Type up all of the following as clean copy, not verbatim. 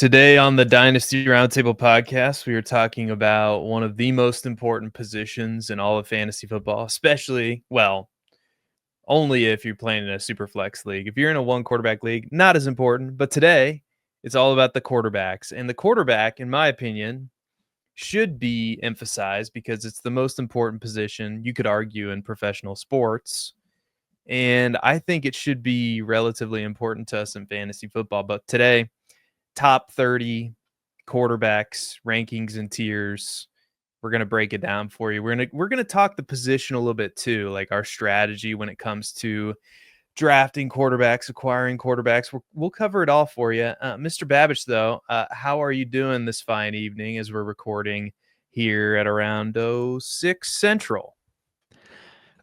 Today on the Dynasty Roundtable podcast, we are talking about one of the most important positions in all of fantasy football, especially, only if you're playing in a super flex league. If you're in a one quarterback league, not as important. But today, it's all about the quarterbacks. And the quarterback, in my opinion, should be emphasized because it's the most important position, you could argue, in professional sports. And I think it should be relatively important to us in fantasy football. But today, top 30 quarterbacks rankings and tiers. We're going to break it down for you. We're going to talk the position a little bit too, like our strategy when it comes to drafting quarterbacks, acquiring quarterbacks. We'll cover it all for you. Mr. Babbage, though, how are you doing this fine evening as we're recording here at around 6 Central?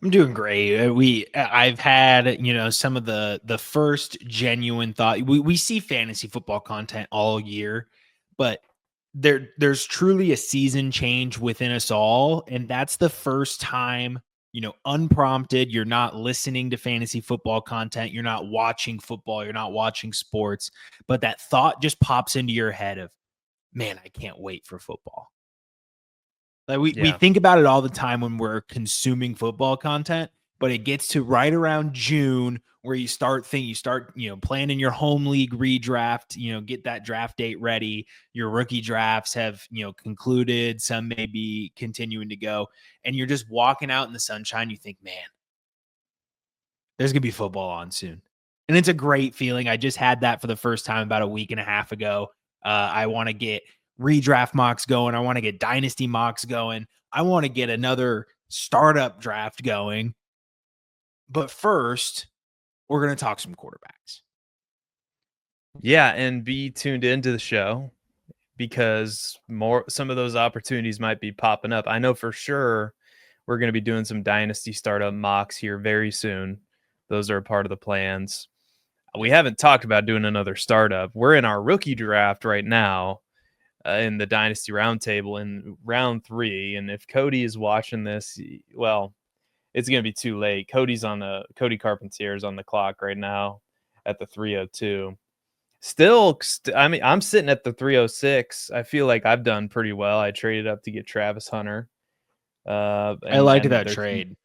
I'm doing great. I've had, some of the first genuine thought. We see fantasy football content all year, but there's truly a season change within us all, and that's the first time, unprompted, you're not listening to fantasy football content, you're not watching football, you're not watching sports, but that thought just pops into your head of, man, I can't wait for football. Like we think about it all the time when we're consuming football content, but it gets to right around June where you start planning your home league redraft, get that draft date ready. Your rookie drafts have, concluded. Some may be continuing to go, and you're just walking out in the sunshine. You think, man, there's going to be football on soon. And it's a great feeling. I just had that for the first time about a week and a half ago. I want to get redraft mocks going. I want to get dynasty mocks going. I want to get another startup draft going. But first, we're going to talk some quarterbacks. Yeah, and be tuned into the show because some of those opportunities might be popping up. I know for sure we're going to be doing some dynasty startup mocks here very soon. Those are a part of the plans. We haven't talked about doing another startup. We're in our rookie draft right now. In the Dynasty Roundtable in round 3. And if Cody is watching this, well, it's going to be too late. Cody Carpentier is on the clock right now at the 302. I'm sitting at the 306. I feel like I've done pretty well. I traded up to get Travis Hunter. I like that trade.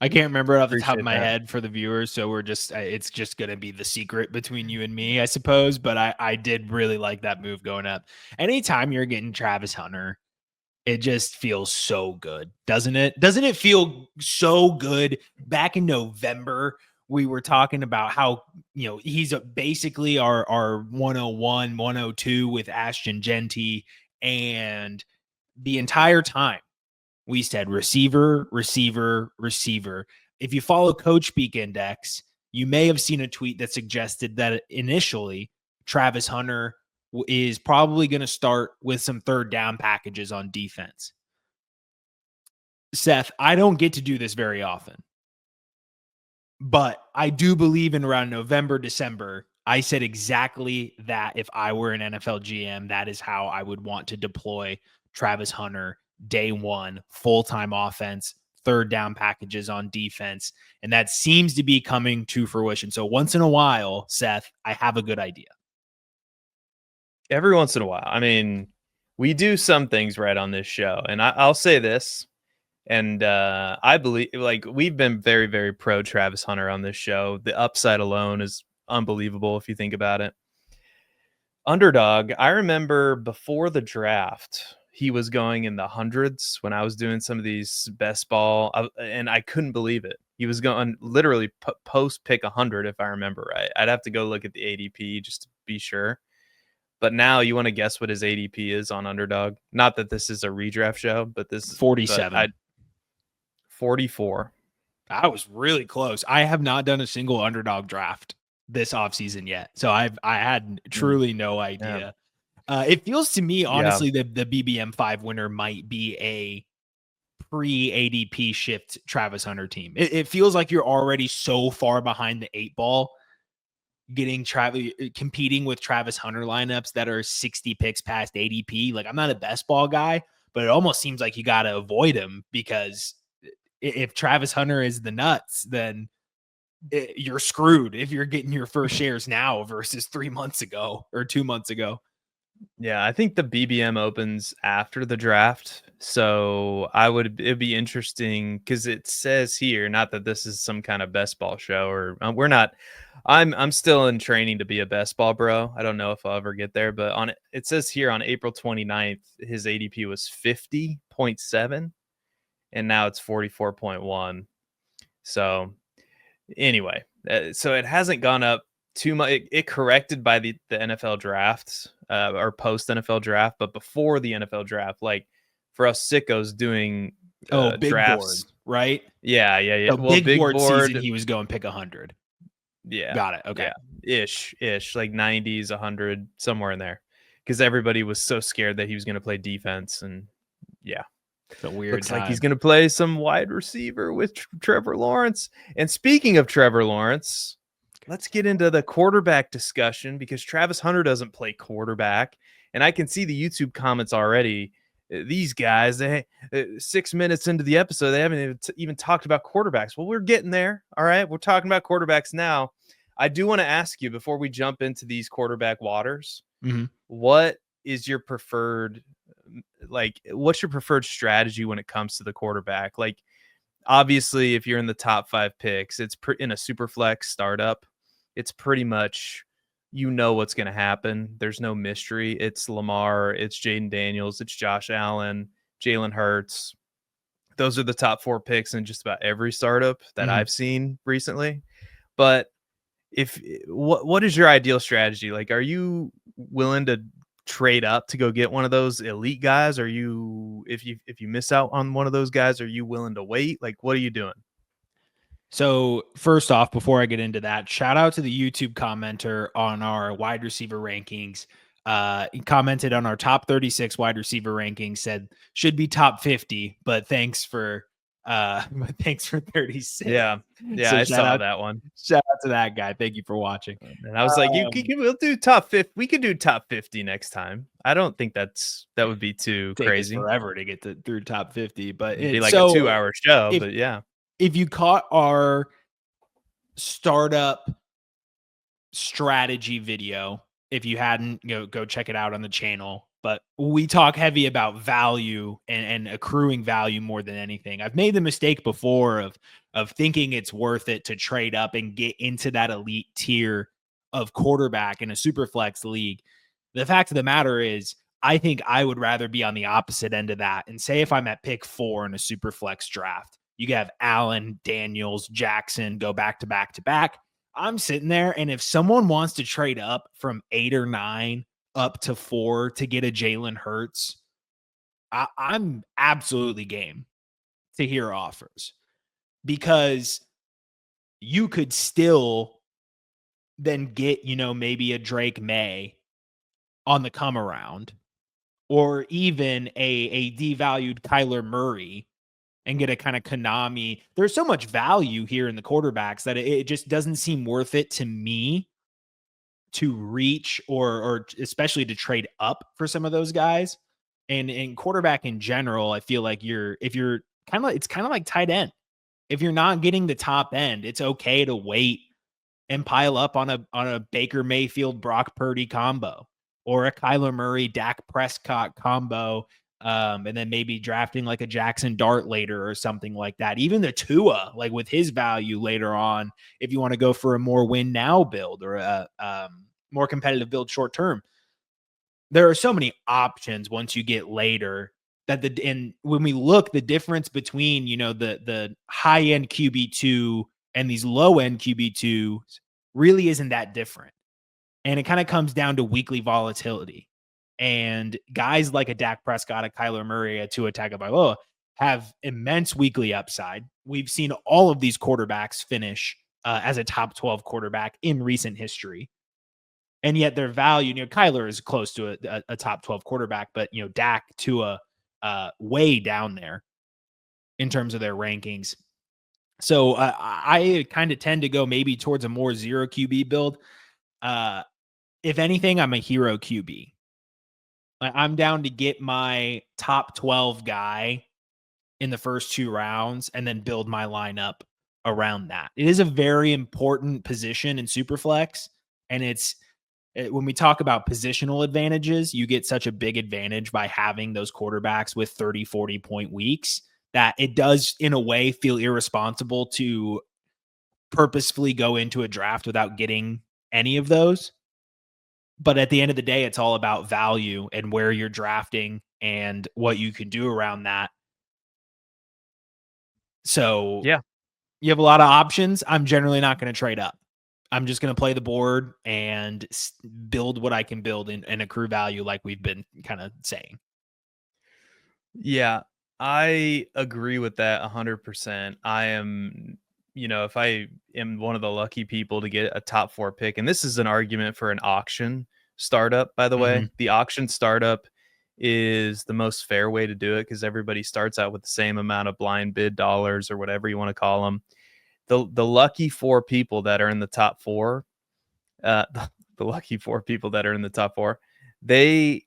I can't remember it off the top of my head for the viewers, so it's just going to be the secret between you and me, I suppose, but I did really like that move going up. Anytime you're getting Travis Hunter, it just feels so good, doesn't it? Doesn't it feel so good? Back in November, we were talking about how, he's basically our 101, 102 with Ashton Genty, and the entire time, we said receiver, receiver, receiver. If you follow Coach Speak Index, you may have seen a tweet that suggested that initially Travis Hunter is probably going to start with some third down packages on defense. Seth, I don't get to do this very often, but I do believe in around November, December, I said exactly that. If I were an NFL GM, that is how I would want to deploy Travis Hunter. Day one, full-time offense, third down packages on defense. And that seems to be coming to fruition. So once in a while, Seth, I have a good idea. Every once in a while. I mean, we do some things right on this show. And I'll say this, and I believe, we've been very, very pro Travis Hunter on this show. The upside alone is unbelievable if you think about it. Underdog, I remember before the draft, he was going in the hundreds when I was doing some of these best ball, and I couldn't believe it. He was going literally post pick 100, if I remember right. I'd have to go look at the ADP just to be sure. But now you want to guess what his ADP is on Underdog? Not that this is a redraft show, but this is 47. 44. I was really close. I have not done a single Underdog draft this offseason yet. So I had truly no idea. Yeah. It feels to me, honestly, that the BBM 5 winner might be a pre-ADP shift Travis Hunter team. It feels like you're already so far behind the 8 ball, competing with Travis Hunter lineups that are 60 picks past ADP. Like, I'm not a best ball guy, but it almost seems like you got to avoid him, because if Travis Hunter is the nuts, then you're screwed if you're getting your first shares now versus 3 months ago or 2 months ago. Yeah, I think the BBM opens after the draft. So it'd be interesting because it says here, not that this is some kind of best ball show or we're not. I'm still in training to be a best ball bro. I don't know if I'll ever get there, but it says here on April 29th, his ADP was 50.7 and now it's 44.1. So anyway, so it hasn't gone up too much. It corrected by the NFL drafts or post NFL draft, but before the NFL draft, like for us sickos doing Oh, big board, drafts. right? Yeah. So Well, big big board season, board. he was going pick 100. Yeah, Got it. Okay. yeah, ish, like 90s, 100, somewhere in there, because everybody was so scared that he was going to play defense, and yeah. It's a weird Looks like he's time. going to play some wide receiver with Trevor Lawrence. And speaking of Trevor Lawrence, let's get into the quarterback discussion because Travis Hunter doesn't play quarterback. And I can see the YouTube comments already. These guys, 6 minutes into the episode, they haven't even talked about quarterbacks. Well, we're getting there. All right. We're talking about quarterbacks now. I do want to ask you before we jump into these quarterback waters, what is your preferred what's your preferred strategy when it comes to the quarterback? Like, obviously, if you're in the top 5 picks, it's in a super flex startup. It's pretty much what's going to happen. There's no mystery. It's Lamar, it's Jaden Daniels, it's Josh Allen, Jalen Hurts. Those are the top 4 picks in just about every startup that I've seen recently. But if what is your ideal strategy? Like, are you willing to trade up to go get one of those elite guys? Are you if you miss out on one of those guys, are you willing to wait? Like, what are you doing? So first off, before I get into that, shout out to the YouTube commenter on our wide receiver rankings. He commented on our top 36 wide receiver rankings, said should be top 50, but thanks for 36. Yeah, So I saw that one, shout out to that guy. Thank you for watching. and I was like, we'll do top 50. We could do top 50 next time. I don't think that would be too Take us crazy. forever to get through top 50, but It'd be like a 2-hour show. But yeah, if you caught our startup strategy video, if you hadn't, go check it out on the channel. But we talk heavy about value and accruing value more than anything. I've made the mistake before of thinking it's worth it to trade up and get into that elite tier of quarterback in a super flex league. The fact of the matter is, I think I would rather be on the opposite end of that. And say if I'm at pick 4 in a super flex draft, you have Allen, Daniels, Jackson go back to back to back. I'm sitting there, and if someone wants to trade up from 8 or 9 up to 4 to get a Jalen Hurts, I'm absolutely game to hear offers, because you could still then get, maybe a Drake May on the come around, or even a devalued Kyler Murray, and get a kind of Konami. There's so much value here in the quarterbacks that it just doesn't seem worth it to me to reach or especially to trade up for some of those guys. And in quarterback in general, I feel like it's kind of like tight end. If you're not getting the top end, it's okay to wait and pile up on a Baker Mayfield, Brock Purdy combo, or a Kyler Murray, Dak Prescott combo. And then maybe drafting like a Jackson Dart later or something like that. Even the Tua, like with his value later on, if you want to go for a more win now build or a more competitive build short term. There are so many options once you get later and when we look, the difference between, the high end QB2 and these low end QB2s really isn't that different. And it kind of comes down to weekly volatility. And guys like a Dak Prescott, a Kyler Murray, a Tua Tagovailoa have immense weekly upside. We've seen all of these quarterbacks finish as a top 12 quarterback in recent history. And yet their value, Kyler is close to a top 12 quarterback, but, Dak, Tua, way down there in terms of their rankings. So I kind of tend to go maybe towards a more zero QB build. If anything, I'm a hero QB. I'm down to get my top 12 guy in the first 2 rounds and then build my lineup around that. It is a very important position in Superflex, and it's when we talk about positional advantages, you get such a big advantage by having those quarterbacks with 30, 40-point weeks that it does, in a way, feel irresponsible to purposefully go into a draft without getting any of those. But at the end of the day, it's all about value and where you're drafting and what you can do around that. So Yeah. you have a lot of options. I'm generally not going to trade up. I'm just going to play the board and build what I can build and accrue value, like we've been kind of saying. Yeah, I agree with that 100%. I am, if I am one of the lucky people to get a top 4 pick, and this is an argument for an auction startup, by the way. The auction startup is the most fair way to do it because everybody starts out with the same amount of blind bid dollars or whatever you want to call them. The lucky 4 people that are in the top 4, the lucky 4 people that are in the top 4, they,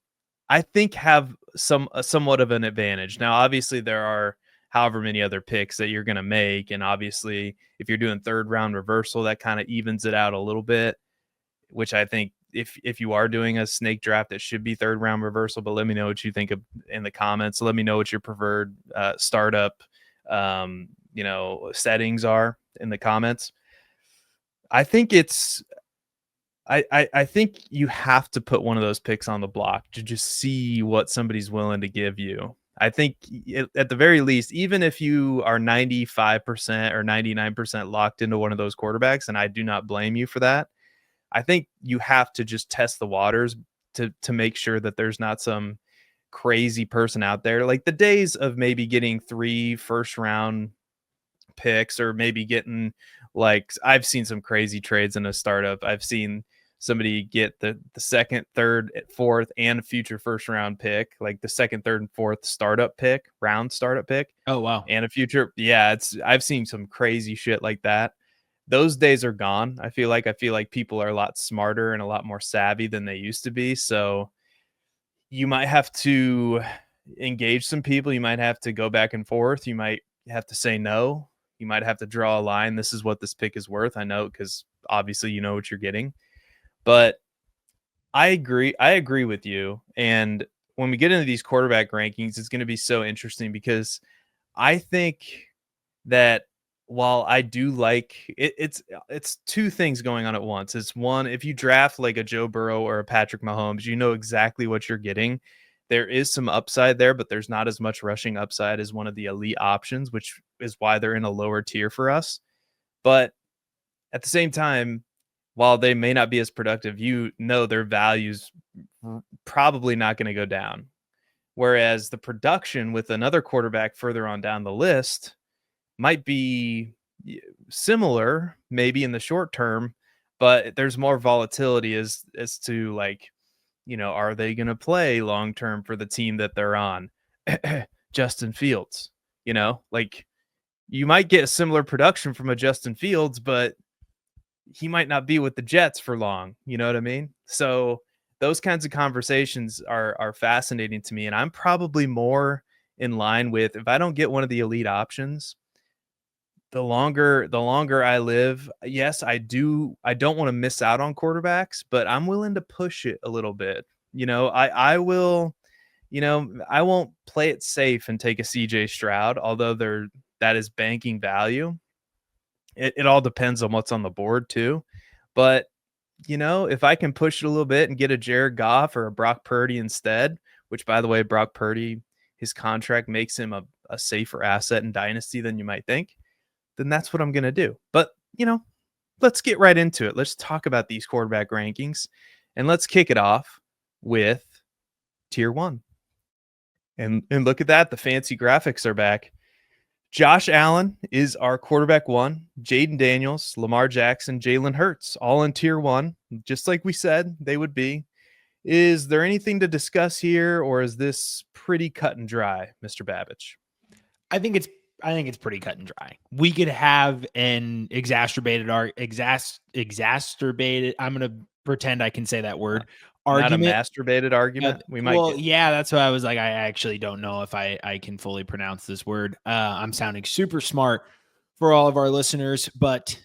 I think, have somewhat of an advantage. Now, obviously, there are however many other picks that you're going to make, and obviously, if you're doing third round reversal, that kind of evens it out a little bit. Which I think, if you are doing a snake draft, it should be third round reversal. But let me know what you think of in the comments. Let me know what your preferred startup, settings are in the comments. I think it's I think you have to put one of those picks on the block to just see what somebody's willing to give you. I think at the very least, even if you are 95% or 99% locked into one of those quarterbacks, and I do not blame you for that, I think you have to just test the waters to make sure that there's not some crazy person out there. Like the days of maybe getting 3 first round picks, or maybe getting, like, I've seen some crazy trades in a startup. I've seen somebody get the second, third, fourth, and future first round pick, like the second, third, and fourth startup pick, Oh, wow. and a future. Yeah, I've seen some crazy shit like that. Those days are gone. I feel like people are a lot smarter and a lot more savvy than they used to be. So you might have to engage some people. You might have to go back and forth. You might have to say no. You might have to draw a line. This is what this pick is worth. I know, because obviously you know what you're getting. But I agree. I agree with you. And when we get into these quarterback rankings, it's going to be so interesting because I think that while I do like it, it's 2 things going on at once. It's one, if you draft like a Joe Burrow or a Patrick Mahomes, you know exactly what you're getting. There is some upside there, but there's not as much rushing upside as one of the elite options, which is why they're in a lower tier for us. But at the same time, while they may not be as productive, their value's probably not going to go down. Whereas the production with another quarterback further on down the list might be similar, maybe in the short term, but there's more volatility as to, like, are they going to play long term for the team that they're on? Justin Fields, like, you might get a similar production from a Justin Fields, but he might not be with the Jets for long. You know what I mean? So those kinds of conversations are fascinating to me. And I'm probably more in line with, if I don't get one of the elite options, the longer I live, yes, I don't want to miss out on quarterbacks, but I'm willing to push it a little bit. I will, I won't play it safe and take a CJ Stroud, although that is banking value. It all depends on what's on the board too. But, if I can push it a little bit and get a Jared Goff or a Brock Purdy instead, which, by the way, Brock Purdy, his contract makes him a safer asset in Dynasty than you might think, then that's what I'm going to do. But, let's get right into it. Let's talk about these quarterback rankings, and let's kick it off with tier 1. And look at that. The fancy graphics are back. Josh Allen is our quarterback 1. Jaden Daniels, Lamar Jackson, Jalen Hurts, all in tier 1, just like we said they would be. Is there anything to discuss here, or is this pretty cut and dry, Mr. Babbage? I think it's pretty cut and dry. We could have an exacerbated. I'm going to pretend I can say that word. Argument. Not a masturbated argument. We might. Well, yeah, that's why I was like, I actually don't know if I can fully pronounce this word. I'm sounding super smart for all of our listeners, but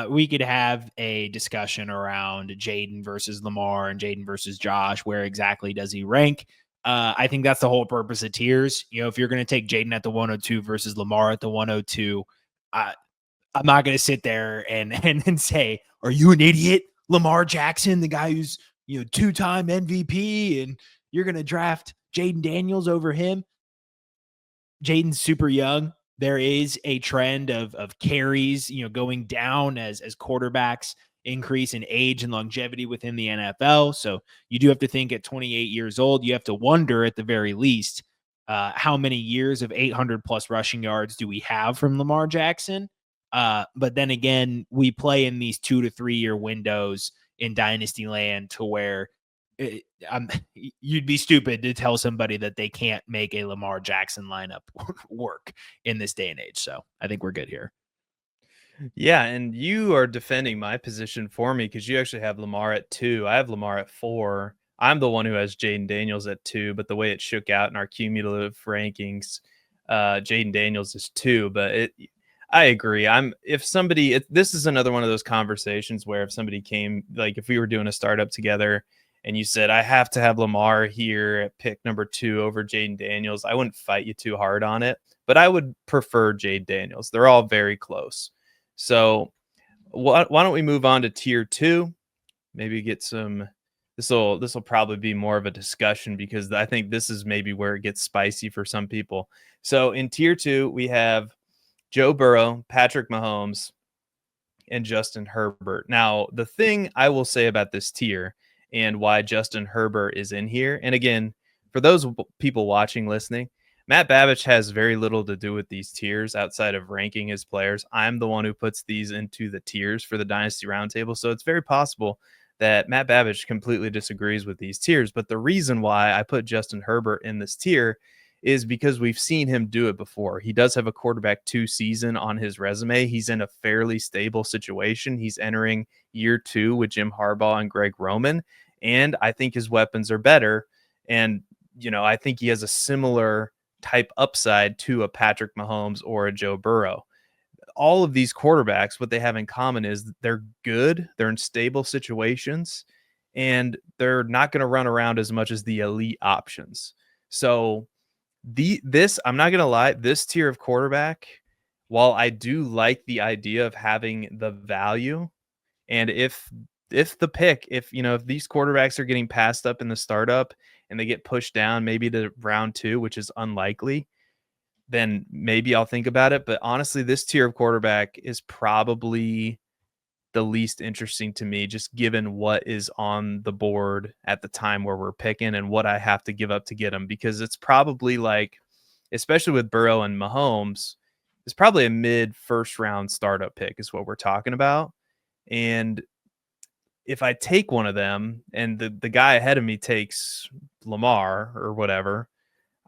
we could have a discussion around Jaden versus Lamar and Jaden versus Josh. Where exactly does he rank? I think that's the whole purpose of tiers. If you're going to take Jaden at the 102 versus Lamar at the 102, I'm not going to sit there and say, "Are you an idiot, Lamar Jackson, the guy who's 2-time MVP, and you're going to draft Jaden Daniels over him?" Jaden's super young. There is a trend of carries, going down as quarterbacks increase in age and longevity within the NFL. So you do have to think at 28 years old, you have to wonder at the very least, how many years of 800 plus rushing yards do we have from Lamar Jackson? But then again, we play in these 2 to 3 year windows in Dynasty land to where you'd be stupid to tell somebody that they can't make a Lamar Jackson lineup work in this day and age. So I think we're good here. Yeah, and you are defending my position for me because you actually have Lamar at 2. I have Lamar at 4. I'm the one who has Jaden Daniels at 2, but the way it shook out in our cumulative rankings, Jaden Daniels is 2. But I agree. This is another one of those conversations where if somebody came, like if we were doing a startup together and you said, I have to have Lamar here at pick number 2 over Jaden Daniels, I wouldn't fight you too hard on it, but I would prefer Jaden Daniels. They're all very close. So why don't we move on to tier 2? Maybe get some. This will probably be more of a discussion because I think this is maybe where it gets spicy for some people. So in tier 2, we have Joe Burrow, Patrick Mahomes, and Justin Herbert. Now, the thing I will say about this tier and why Justin Herbert is in here, and again, for those people watching, listening, Matt Babich has very little to do with these tiers outside of ranking his players. I'm the one who puts these into the tiers for the Dynasty Roundtable, so it's very possible that Matt Babich completely disagrees with these tiers. But the reason why I put Justin Herbert in this tier is because we've seen him do it before. He does have a quarterback 2 season on his resume. He's in a fairly stable situation. He's entering year 2 with Jim Harbaugh and Greg Roman, and I think his weapons are better. And, I think he has a similar type upside to a Patrick Mahomes or a Joe Burrow. All of these quarterbacks, what they have in common is they're good, they're in stable situations, and they're not going to run around as much as the elite options. So I'm not going to lie, this tier of quarterback, while I do like the idea of having the value, and if these quarterbacks are getting passed up in the startup and they get pushed down maybe to round 2, which is unlikely, then maybe I'll think about it. But honestly, this tier of quarterback is probably the least interesting to me, just given what is on the board at the time where we're picking and what I have to give up to get them, because it's probably like, especially with Burrow and Mahomes, it's probably a mid first round startup pick is what we're talking about. And if I take one of them and the guy ahead of me takes Lamar or whatever,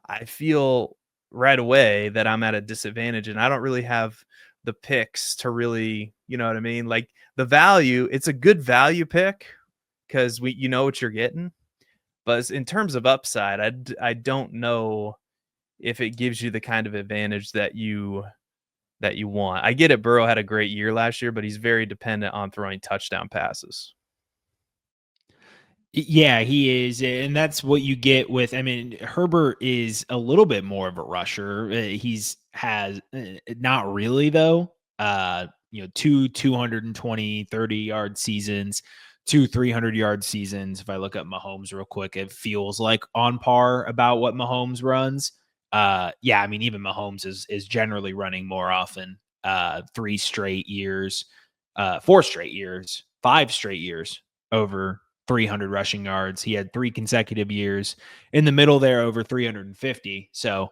I feel right away that I'm at a disadvantage and I don't really have the picks to really, you know what I mean? Like the value, it's a good value pick because you know what you're getting. But in terms of upside, I don't know if it gives you the kind of advantage that you want. I get it. Burrow had a great year last year, but he's very dependent on throwing touchdown passes. Yeah, he is. And that's what you get with, Herbert is a little bit more of a rusher. He's has not really though. 220, 30-yard seasons, 300-yard seasons. If I look up Mahomes real quick, it feels like on par about what Mahomes runs. Even Mahomes is generally running more often. 3 straight years, 4 straight years, 5 straight years over 300 rushing yards. He had 3 consecutive years in the middle there over 350. So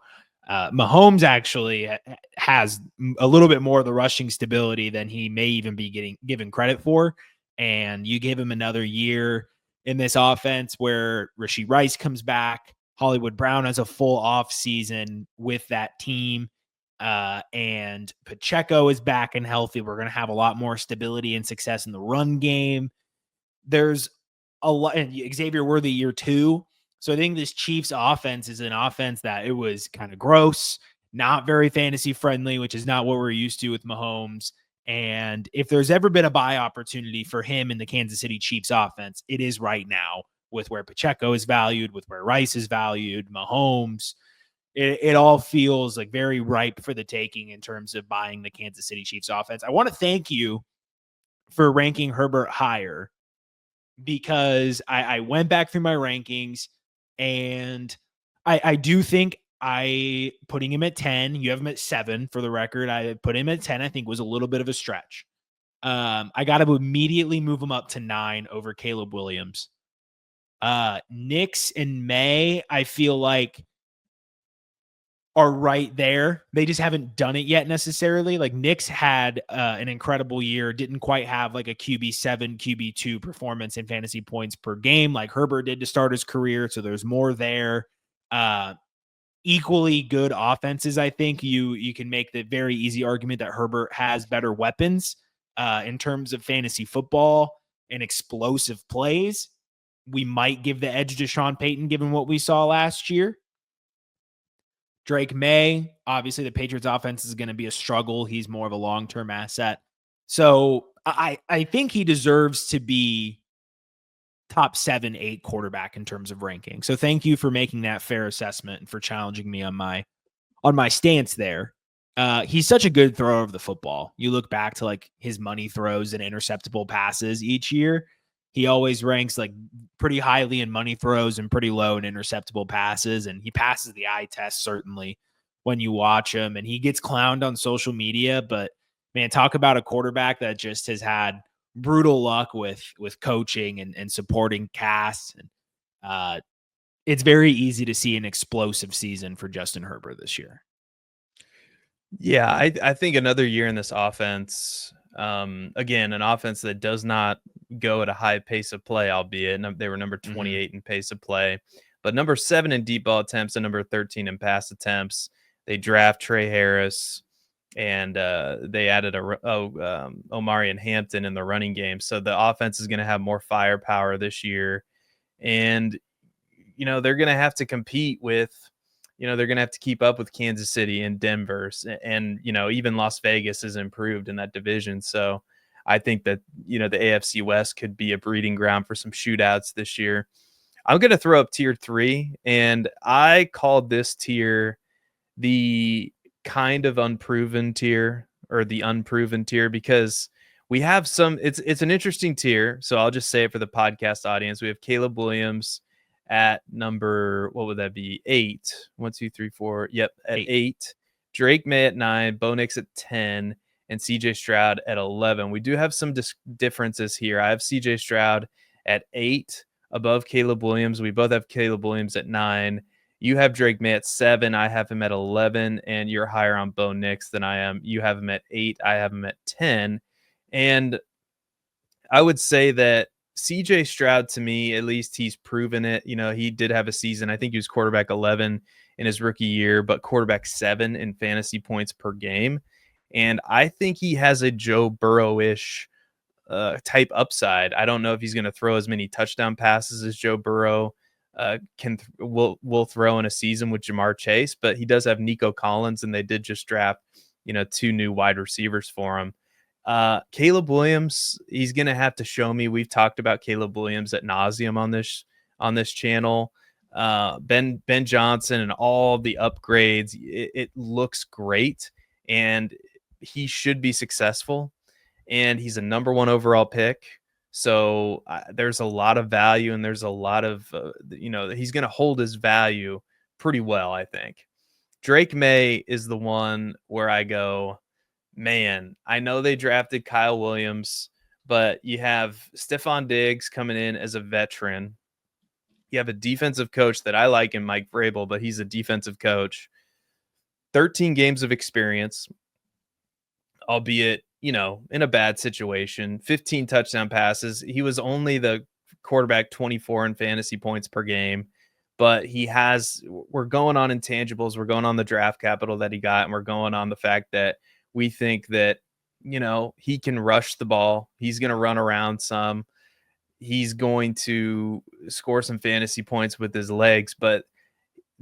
Mahomes actually has a little bit more of the rushing stability than he may even be given credit for. And you give him another year in this offense where Rashee Rice comes back, Hollywood Brown has a full off season with that team. And Pacheco is back and healthy. We're going to have a lot more stability and success in the run game. There's a lot, and Xavier Worthy year 2. So I think this Chiefs offense is an offense that it was kind of gross. not very fantasy friendly, which is not what we're used to with Mahomes. And if there's ever been a buy opportunity for him in the Kansas City Chiefs offense, it is right now, with where Pacheco is valued, with where Rice is valued, Mahomes. It all feels like very ripe for the taking in terms of buying the Kansas City Chiefs offense. I want to thank you for ranking Herbert higher, because I went back through my rankings, and I do think putting him at 10, you have him at 7 for the record. I put him at 10, I think was a little bit of a stretch. I got to immediately move him up to 9 over Caleb Williams. Nix and May, I feel like, are right there. They just haven't done it yet necessarily. Like Nix had an incredible year, didn't quite have like a QB7, QB2 performance in fantasy points per game like Herbert did to start his career. So there's more there. Equally good offenses. I think you can make the very easy argument that Herbert has better weapons in terms of fantasy football and explosive plays. We might give the edge to Sean Payton given what we saw last year. Drake May, obviously the Patriots offense is going to be a struggle. He's more of a long-term asset. So I think he deserves to be top 7, 8 quarterback in terms of ranking. So thank you for making that fair assessment and for challenging me on my stance there. He's such a good thrower of the football. You look back to like his money throws and interceptable passes each year. He always ranks like pretty highly in money throws and pretty low in interceptable passes. And he passes the eye test, certainly, when you watch him. And he gets clowned on social media. But, man, talk about a quarterback that just has had brutal luck with coaching and supporting casts. And it's very easy to see an explosive season for Justin Herbert this year. Yeah, I think another year in this offense, again, an offense that does not go at a high pace of play, albeit they were number 28 in pace of play, but number 7 in deep ball attempts and number 13 in pass attempts. They draft Trey Harris, and they added Omari and Hampton in the running game. So the offense is going to have more firepower this year. And, they're going to have to compete with, they're going to have to keep up with Kansas City and Denver. And, even Las Vegas has improved in that division. So I think that, the AFC West could be a breeding ground for some shootouts this year. I'm going to throw up tier 3, and I called this tier the kind of unproven tier, or the unproven tier, because we have it's an interesting tier. So I'll just say it for the podcast audience. We have Caleb Williams at number, what would that be? 8. 1, 2, 3, 4. Yep. At 8. Drake May at 9, Bo Nix at 10, and CJ Stroud at 11. We do have some differences here. I have CJ Stroud at 8 above Caleb Williams. We both have Caleb Williams at 9. You have Drake May at 7. I have him at 11, and you're higher on Bo Nix than I am. You have him at 8. I have him at 10. And I would say that CJ Stroud, to me, at least he's proven it. He did have a season. I think he was quarterback 11 in his rookie year, but quarterback 7 in fantasy points per game. And I think he has a Joe Burrow-ish type upside. I don't know if he's going to throw as many touchdown passes as Joe Burrow will throw in a season with Jamar Chase, but he does have Nico Collins, and they did just draft 2 new wide receivers for him. Caleb Williams, he's gonna have to show me. We've talked about Caleb Williams ad nauseum on this channel. Ben Johnson and all the upgrades, it looks great, and he should be successful, and he's a number 1 overall pick. So there's a lot of value, and there's a lot of, he's going to hold his value pretty well, I think. Drake May is the one where I go, man, I know they drafted Kyle Williams, but you have Stephon Diggs coming in as a veteran. You have a defensive coach that I like in Mike Vrabel, but he's a defensive coach. 13 games of experience, albeit in a bad situation. 15 touchdown passes. He was only the quarterback 24 in fantasy points per game, but we're going on intangibles. We're going on the draft capital that he got, and we're going on the fact that we think that, he can rush the ball. He's going to run around some. He's going to score some fantasy points with his legs, but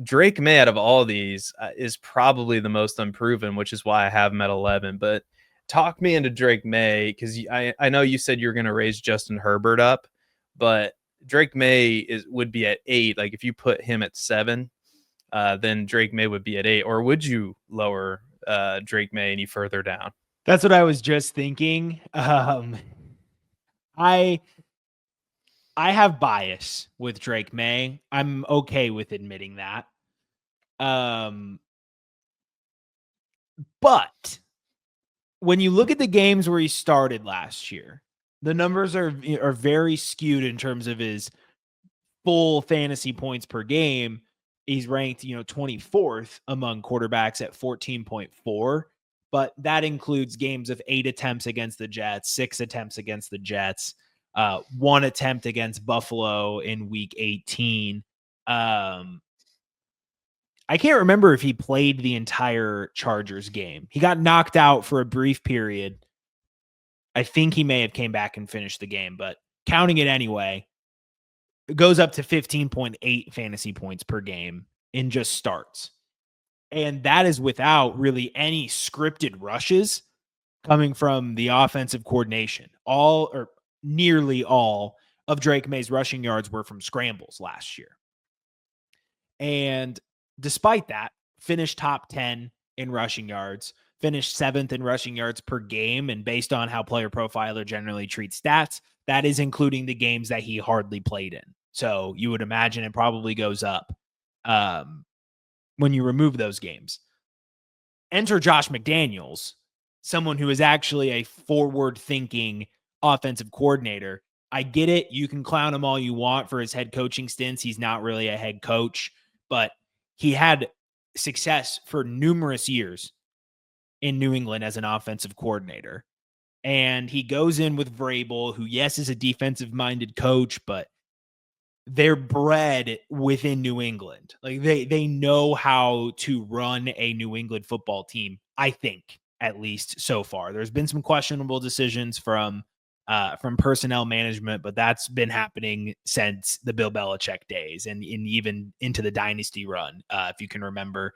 Drake May out of all these is probably the most unproven, which is why I have him at 11. But talk me into Drake May, because I know you said you're going to raise Justin Herbert up, but Drake May would be at 8. Like if you put him at 7, then Drake May would be at 8. Or would you lower Drake May any further down? That's what I was just thinking. I have bias with Drake May. I'm okay with admitting that. But when you look at the games where he started last year, the numbers are very skewed in terms of his full fantasy points per game. He's ranked, 24th among quarterbacks at 14.4, but that includes games of 8 attempts against the Jets, 6 attempts against the Jets, 1 attempt against Buffalo in week 18. I can't remember if he played the entire Chargers game. He got knocked out for a brief period. I think he may have came back and finished the game, but counting it anyway, it goes up to 15.8 fantasy points per game in just starts. And that is without really any scripted rushes coming from the offensive coordination. All or nearly all of Drake May's rushing yards were from scrambles last year. And despite that, finished top 10 in rushing yards, finished 7th in rushing yards per game. And based on how Player Profiler generally treats stats, that is including the games that he hardly played in. So you would imagine it probably goes up when you remove those games. Enter Josh McDaniels, someone who is actually a forward-thinking offensive coordinator. I get it. You can clown him all you want for his head coaching stints. He's not really a head coach, but he had success for numerous years in New England as an offensive coordinator. And he goes in with Vrabel, who, yes, is a defensive-minded coach, but they're bred within New England. Like they know how to run a New England football team, I think, at least so far. There's been some questionable decisions from personnel management, but that's been happening since the Bill Belichick days and even into the Dynasty run. If you can remember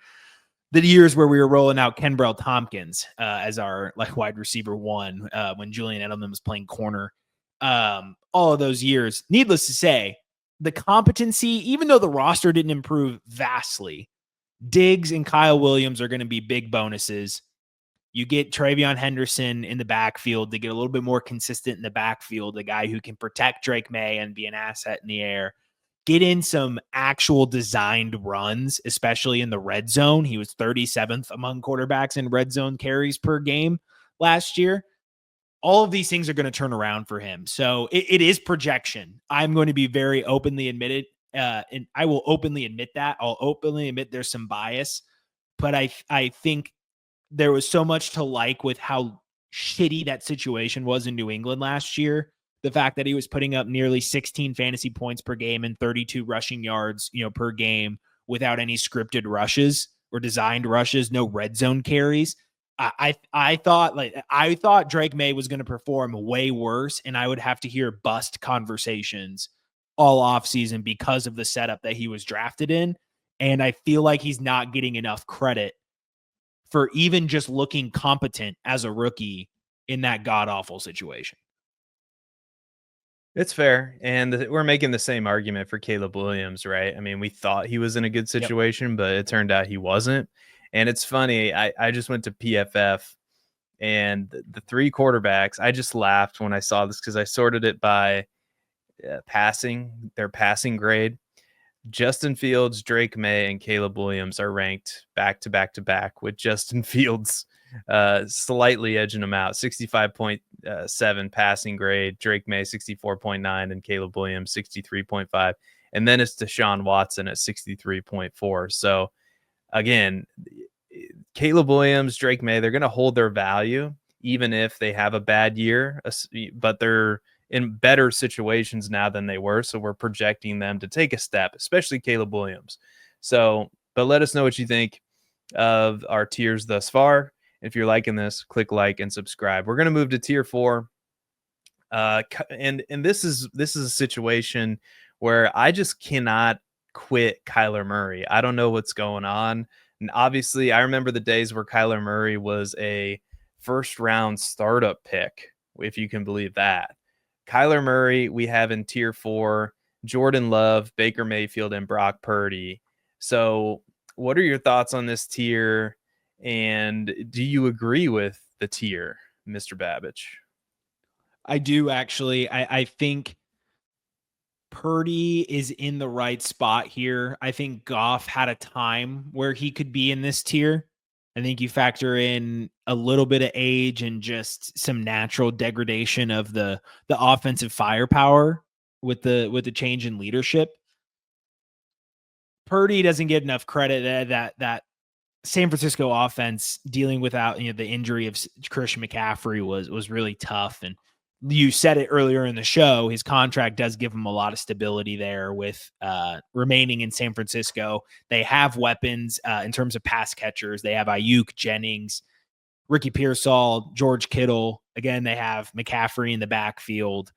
the years where we were rolling out Kenbrell Tompkins as our wide receiver 1 when Julian Edelman was playing corner. All of those years, needless to say, the competency, even though the roster didn't improve vastly, Diggs and Kyle Williams are going to be big bonuses. You get Travion Henderson in the backfield to get a little bit more consistent in the backfield, a guy who can protect Drake May and be an asset in the air. Get in some actual designed runs, especially in the red zone. He was 37th among quarterbacks in red zone carries per game last year. All of these things are going to turn around for him. So it is projection. I'm going to be very openly admitted, and I will openly admit that. I'll openly admit there's some bias, but I think there was so much to like with how shitty that situation was in New England last year. The fact that he was putting up nearly 16 fantasy points per game and 32 rushing yards, per game without any scripted rushes or designed rushes, no red zone carries. I thought Drake May was going to perform way worse, and I would have to hear bust conversations all offseason because of the setup that he was drafted in. And I feel like he's not getting enough credit for even just looking competent as a rookie in that god-awful situation. It's fair. And we're making the same argument for Caleb Williams, right? I mean, we thought he was in a good situation, but it turned out he wasn't. And it's funny. I just went to PFF, and the 3 quarterbacks, I just laughed when I saw this because I sorted it by their passing grade. Justin Fields, Drake May, and Caleb Williams are ranked back to back to back, with Justin Fields slightly edging them out. 65.7 passing grade, Drake May 64.9, and Caleb Williams 63.5. And then it's Deshaun Watson at 63.4. So again, Caleb Williams, Drake May, they're going to hold their value even if they have a bad year, but they're in better situations now than they were. So we're projecting them to take a step, especially Caleb Williams. So, but let us know what you think of our tiers thus far. If you're liking this, click like and subscribe. We're going to move to tier 4. And this is a situation where I just cannot quit Kyler Murray. I don't know what's going on. And obviously, I remember the days where Kyler Murray was a first round startup pick, if you can believe that. Kyler Murray, we have in tier 4, Jordan Love, Baker Mayfield, and Brock Purdy. So, what are your thoughts on this tier? And do you agree with the tier, Mr. Babbage? I do actually. I think Purdy is in the right spot here. I think Goff had a time where he could be in this tier. I think you factor in a little bit of age and just some natural degradation of the offensive firepower with the change in leadership. Purdy doesn't get enough credit. That San Francisco offense dealing without the injury of Christian McCaffrey was really tough. And you said it earlier in the show, his contract does give him a lot of stability there with remaining in San Francisco. They have weapons in terms of pass catchers. They have Ayuk, Jennings, Ricky Pearsall, George Kittle. Again, they have McCaffrey in the backfield.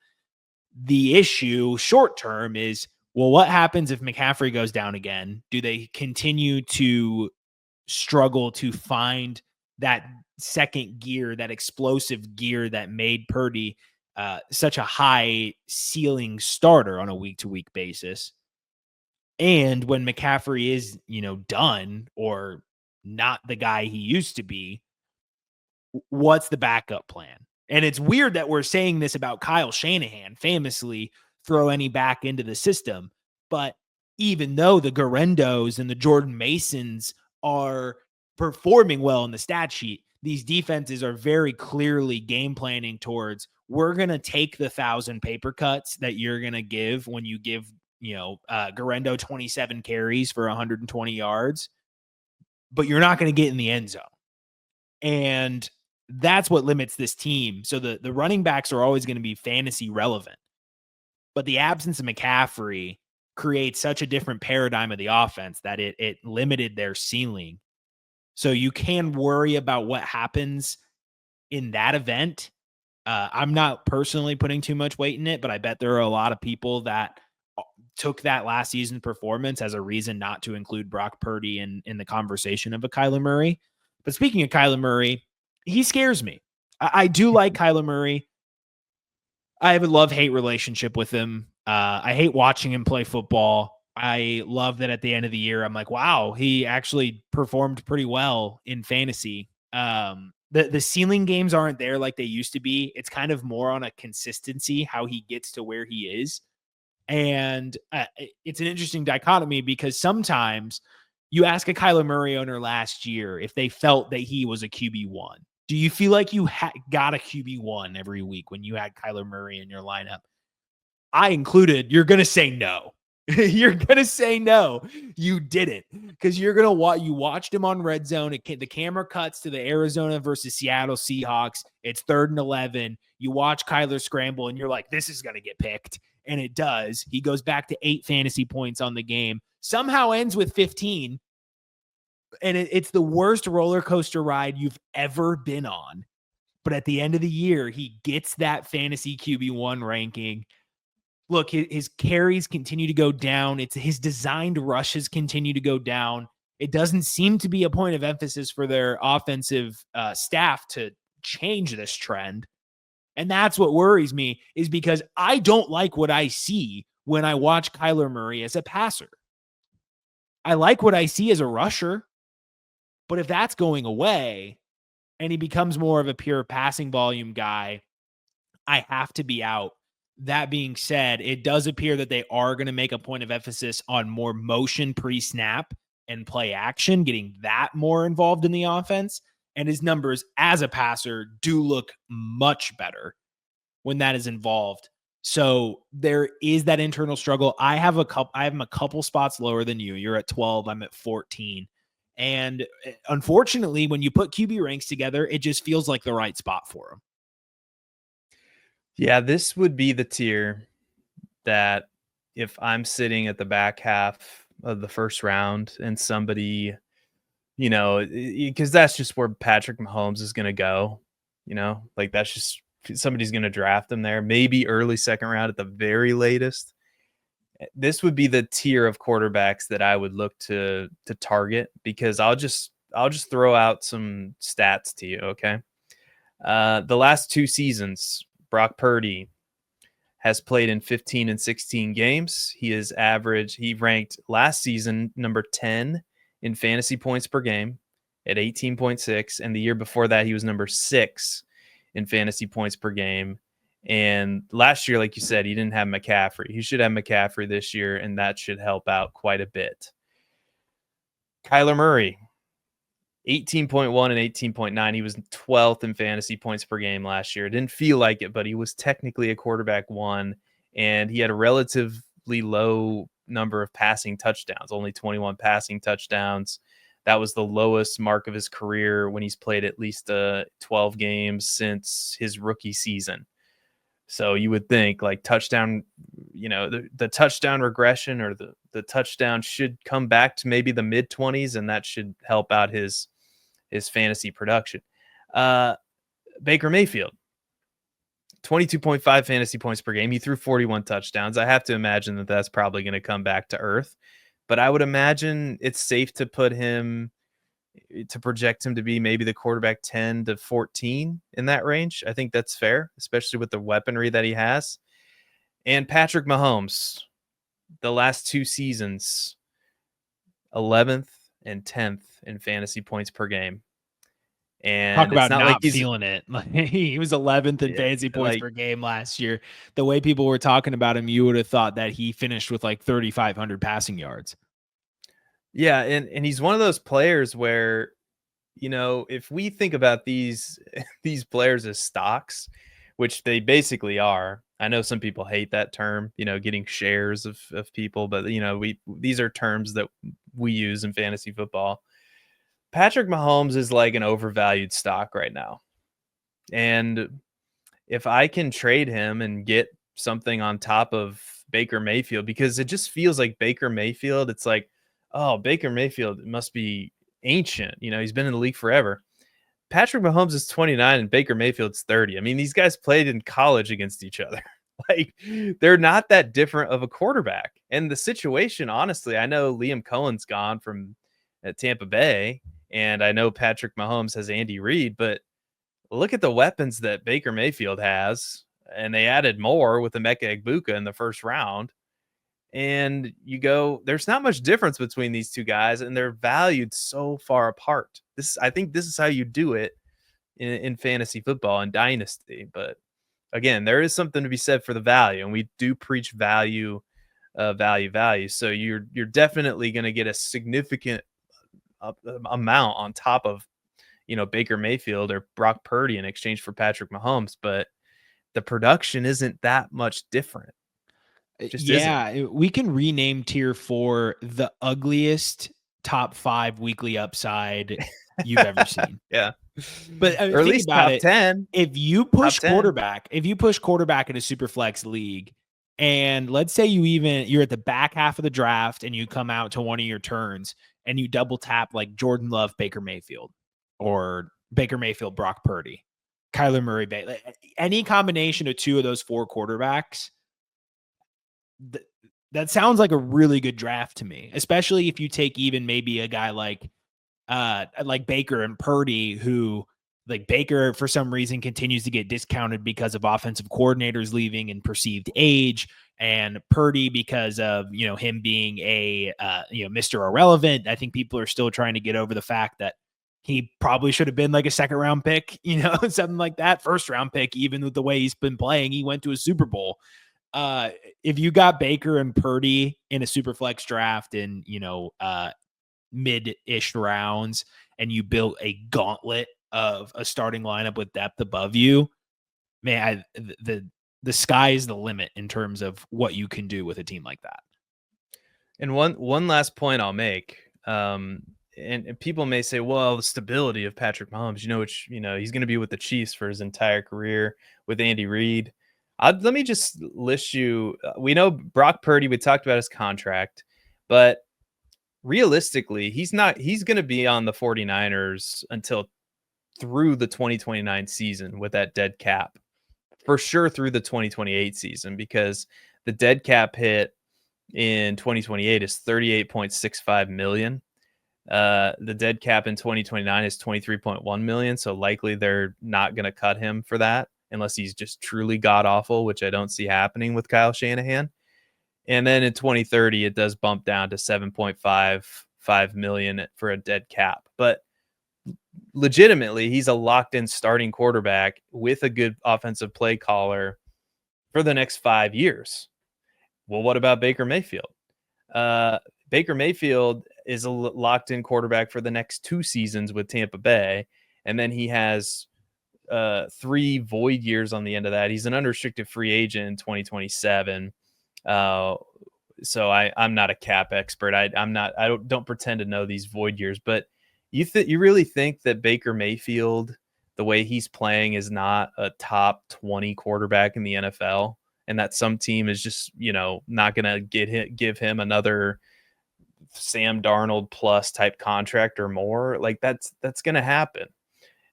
The issue short term is, well, what happens if McCaffrey goes down again? Do they continue to struggle to find that second gear, that explosive gear that made Purdy such a high ceiling starter on a week-to-week basis? And when McCaffrey is, done or not the guy he used to be, what's the backup plan? And it's weird that we're saying this about Kyle Shanahan, famously throw any back into the system. But even though the Garendos and the Jordan Masons are performing well in the stat sheet, these defenses are very clearly game planning towards, we're going to take the 1,000 paper cuts that you're going to give when you give, Garendo 27 carries for 120 yards, but you're not going to get in the end zone. And that's what limits this team. So the running backs are always going to be fantasy relevant, but the absence of McCaffrey creates such a different paradigm of the offense that it limited their ceiling. So you can worry about what happens in that event. I'm not personally putting too much weight in it, but I bet there are a lot of people that took that last season performance as a reason not to include Brock Purdy in the conversation of a Kyler Murray. But speaking of Kyler Murray, he scares me. I do like Kyler Murray. I have a love-hate relationship with him. I hate watching him play football. I love that at the end of the year, I'm like, wow, he actually performed pretty well in fantasy. The ceiling games aren't there like they used to be. It's kind of more on a consistency, how he gets to where he is. And it's an interesting dichotomy because sometimes you ask a Kyler Murray owner last year if they felt that he was a QB1. Do you feel like you got a QB1 every week when you had Kyler Murray in your lineup? I included, you're going to say no. You're going to say no. You didn't, because you're going to you watched him on Red Zone. The camera cuts to the Arizona versus Seattle Seahawks. It's 3rd and 11. You watch Kyler scramble and you're like, this is going to get picked. And it does. He goes back to 8 fantasy points on the game, somehow ends with 15. And it's the worst roller coaster ride you've ever been on. But at the end of the year, he gets that fantasy QB1 ranking. Look, his carries continue to go down. His designed rushes continue to go down. It doesn't seem to be a point of emphasis for their offensive staff to change this trend. And that's what worries me, is because I don't like what I see when I watch Kyler Murray as a passer. I like what I see as a rusher. But if that's going away and he becomes more of a pure passing volume guy, I have to be out. That being said, it does appear that they are going to make a point of emphasis on more motion pre-snap and play action, getting that more involved in the offense. And his numbers as a passer do look much better when that is involved. So there is that internal struggle. I have him a couple spots lower than you. You're at 12. I'm at 14. And unfortunately, when you put QB ranks together, it just feels like the right spot for him. Yeah, this would be the tier that if I'm sitting at the back half of the first round and somebody, because that's just where Patrick Mahomes is going to go, like that's just somebody's going to draft him there, maybe early second round at the very latest. This would be the tier of quarterbacks that I would look to target, because I'll just throw out some stats to you, okay? The last 2 seasons, Brock Purdy has played in 15 and 16 games. He ranked last season number 10 in fantasy points per game at 18.6, and the year before that he was number 6 in fantasy points per game. And last year, like you said, he didn't have McCaffrey. He should have McCaffrey this year, and that should help out quite a bit. Kyler Murray, 18.1 and 18.9. He was 12th in fantasy points per game last year. It didn't feel like it, but he was technically a quarterback one, and he had a relatively low number of passing touchdowns, only 21 passing touchdowns. That was the lowest mark of his career when he's played at least 12 games since his rookie season. So you would think like touchdown, the touchdown regression, or the touchdown should come back to maybe the mid 20s, and that should help out his fantasy production. Baker Mayfield, 22.5 fantasy points per game. He threw 41 touchdowns. I have to imagine that that's probably going to come back to earth, but I would imagine it's safe to project him to be maybe the quarterback 10 to 14 in that range. I think that's fair, especially with the weaponry that he has. And Patrick Mahomes, the last 2 seasons, 11th and 10th in fantasy points per game. And talk about it's not like he's feeling it. He was 11th in fantasy points per game last year. The way people were talking about him, you would have thought that he finished with like 3,500 passing yards. Yeah, and he's one of those players where, if we think about these players as stocks, which they basically are. I know some people hate that term, getting shares of people, but these are terms that we use in fantasy football. Patrick Mahomes is like an overvalued stock right now. And if I can trade him and get something on top of Baker Mayfield, because it just feels like Baker Mayfield, it's like, oh, Baker Mayfield must be ancient. He's been in the league forever. Patrick Mahomes is 29 and Baker Mayfield's 30. I mean, these guys played in college against each other. Like, they're not that different of a quarterback. And the situation, honestly, I know Liam Cohen's gone from Tampa Bay, and I know Patrick Mahomes has Andy Reid, but look at the weapons that Baker Mayfield has, and they added more with Emeka Egbuka in the first round. And there's not much difference between these two guys, and they're valued so far apart. I think this is how you do it in fantasy football and Dynasty. But again, there is something to be said for the value, and we do preach value. So you're definitely going to get a significant amount on top of Baker Mayfield or Brock Purdy in exchange for Patrick Mahomes, but the production isn't that much different. Just isn't. We can rename tier 4 the ugliest top 5 weekly upside you've ever seen. Yeah. But or at least top 10. If you push quarterback in a super flex league, and let's say you're at the back half of the draft and you come out to one of your turns and you double tap like Jordan Love, Baker Mayfield, or Baker Mayfield, Brock Purdy, Kyler Murray, any combination of 2 of those 4 quarterbacks, that sounds like a really good draft to me, especially if you take even maybe a guy like Baker and Purdy, who, like, Baker for some reason continues to get discounted because of offensive coordinators leaving and perceived age, and Purdy because of him being a Mr. Irrelevant. I think people are still trying to get over the fact that he probably should have been like a 2nd round pick, something like that, 1st round pick, even with the way he's been playing. He went to a Super Bowl. If you got Baker and Purdy in a super flex draft in, mid-ish rounds, and you built a gauntlet of a starting lineup with depth above you, man, the sky is the limit in terms of what you can do with a team like that. And one last point I'll make, and people may say, well, the stability of Patrick Mahomes, he's going to be with the Chiefs for his entire career with Andy Reid. Let me just list you. We know Brock Purdy, we talked about his contract, but realistically, he's going to be on the 49ers until through the 2029 season with that dead cap, for sure through the 2028 season, because the dead cap hit in 2028 is 38.65 million. The dead cap in 2029 is 23.1 million. So likely they're not going to cut him for that unless he's just truly god awful, which I don't see happening with Kyle Shanahan. And then in 2030, it does bump down to 7.55 million for a dead cap. But legitimately, he's a locked in starting quarterback with a good offensive play caller for the next 5 years. Well, what about Baker Mayfield? Baker Mayfield is a locked in quarterback for the next 2 seasons with Tampa Bay. And then he has 3 void years on the end of that. He's an unrestricted free agent in 2027. So I'm not a cap expert. I don't pretend to know these void years, but you really think that Baker Mayfield, the way he's playing, is not a top 20 quarterback in the NFL, and that some team is just, not going to give him another Sam Darnold plus type contract or more? Like that's going to happen.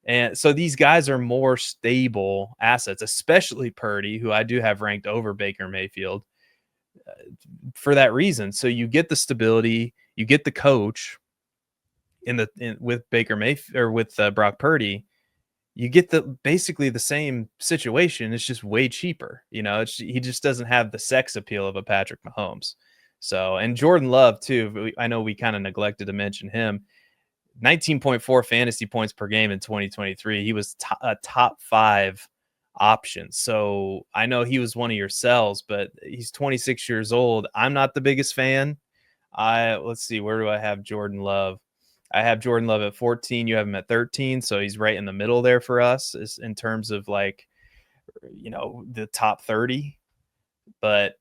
And so these guys are more stable assets, especially Purdy, who I do have ranked over Baker Mayfield for that reason. So you get the stability, you get the coach with Baker Mayfield or with Brock Purdy, you get basically the same situation. It's just way cheaper. He just doesn't have the sex appeal of a Patrick Mahomes. So, and Jordan Love too. I know we kind of neglected to mention him. 19.4 fantasy points per game in 2023. He was a top 5 option. So I know he was one of your sells, but he's 26 years old. I'm not the biggest fan. Let's see, where do I have Jordan Love? I have Jordan Love at 14. You have him at 13. So he's right in the middle there for us in terms of the top 30. But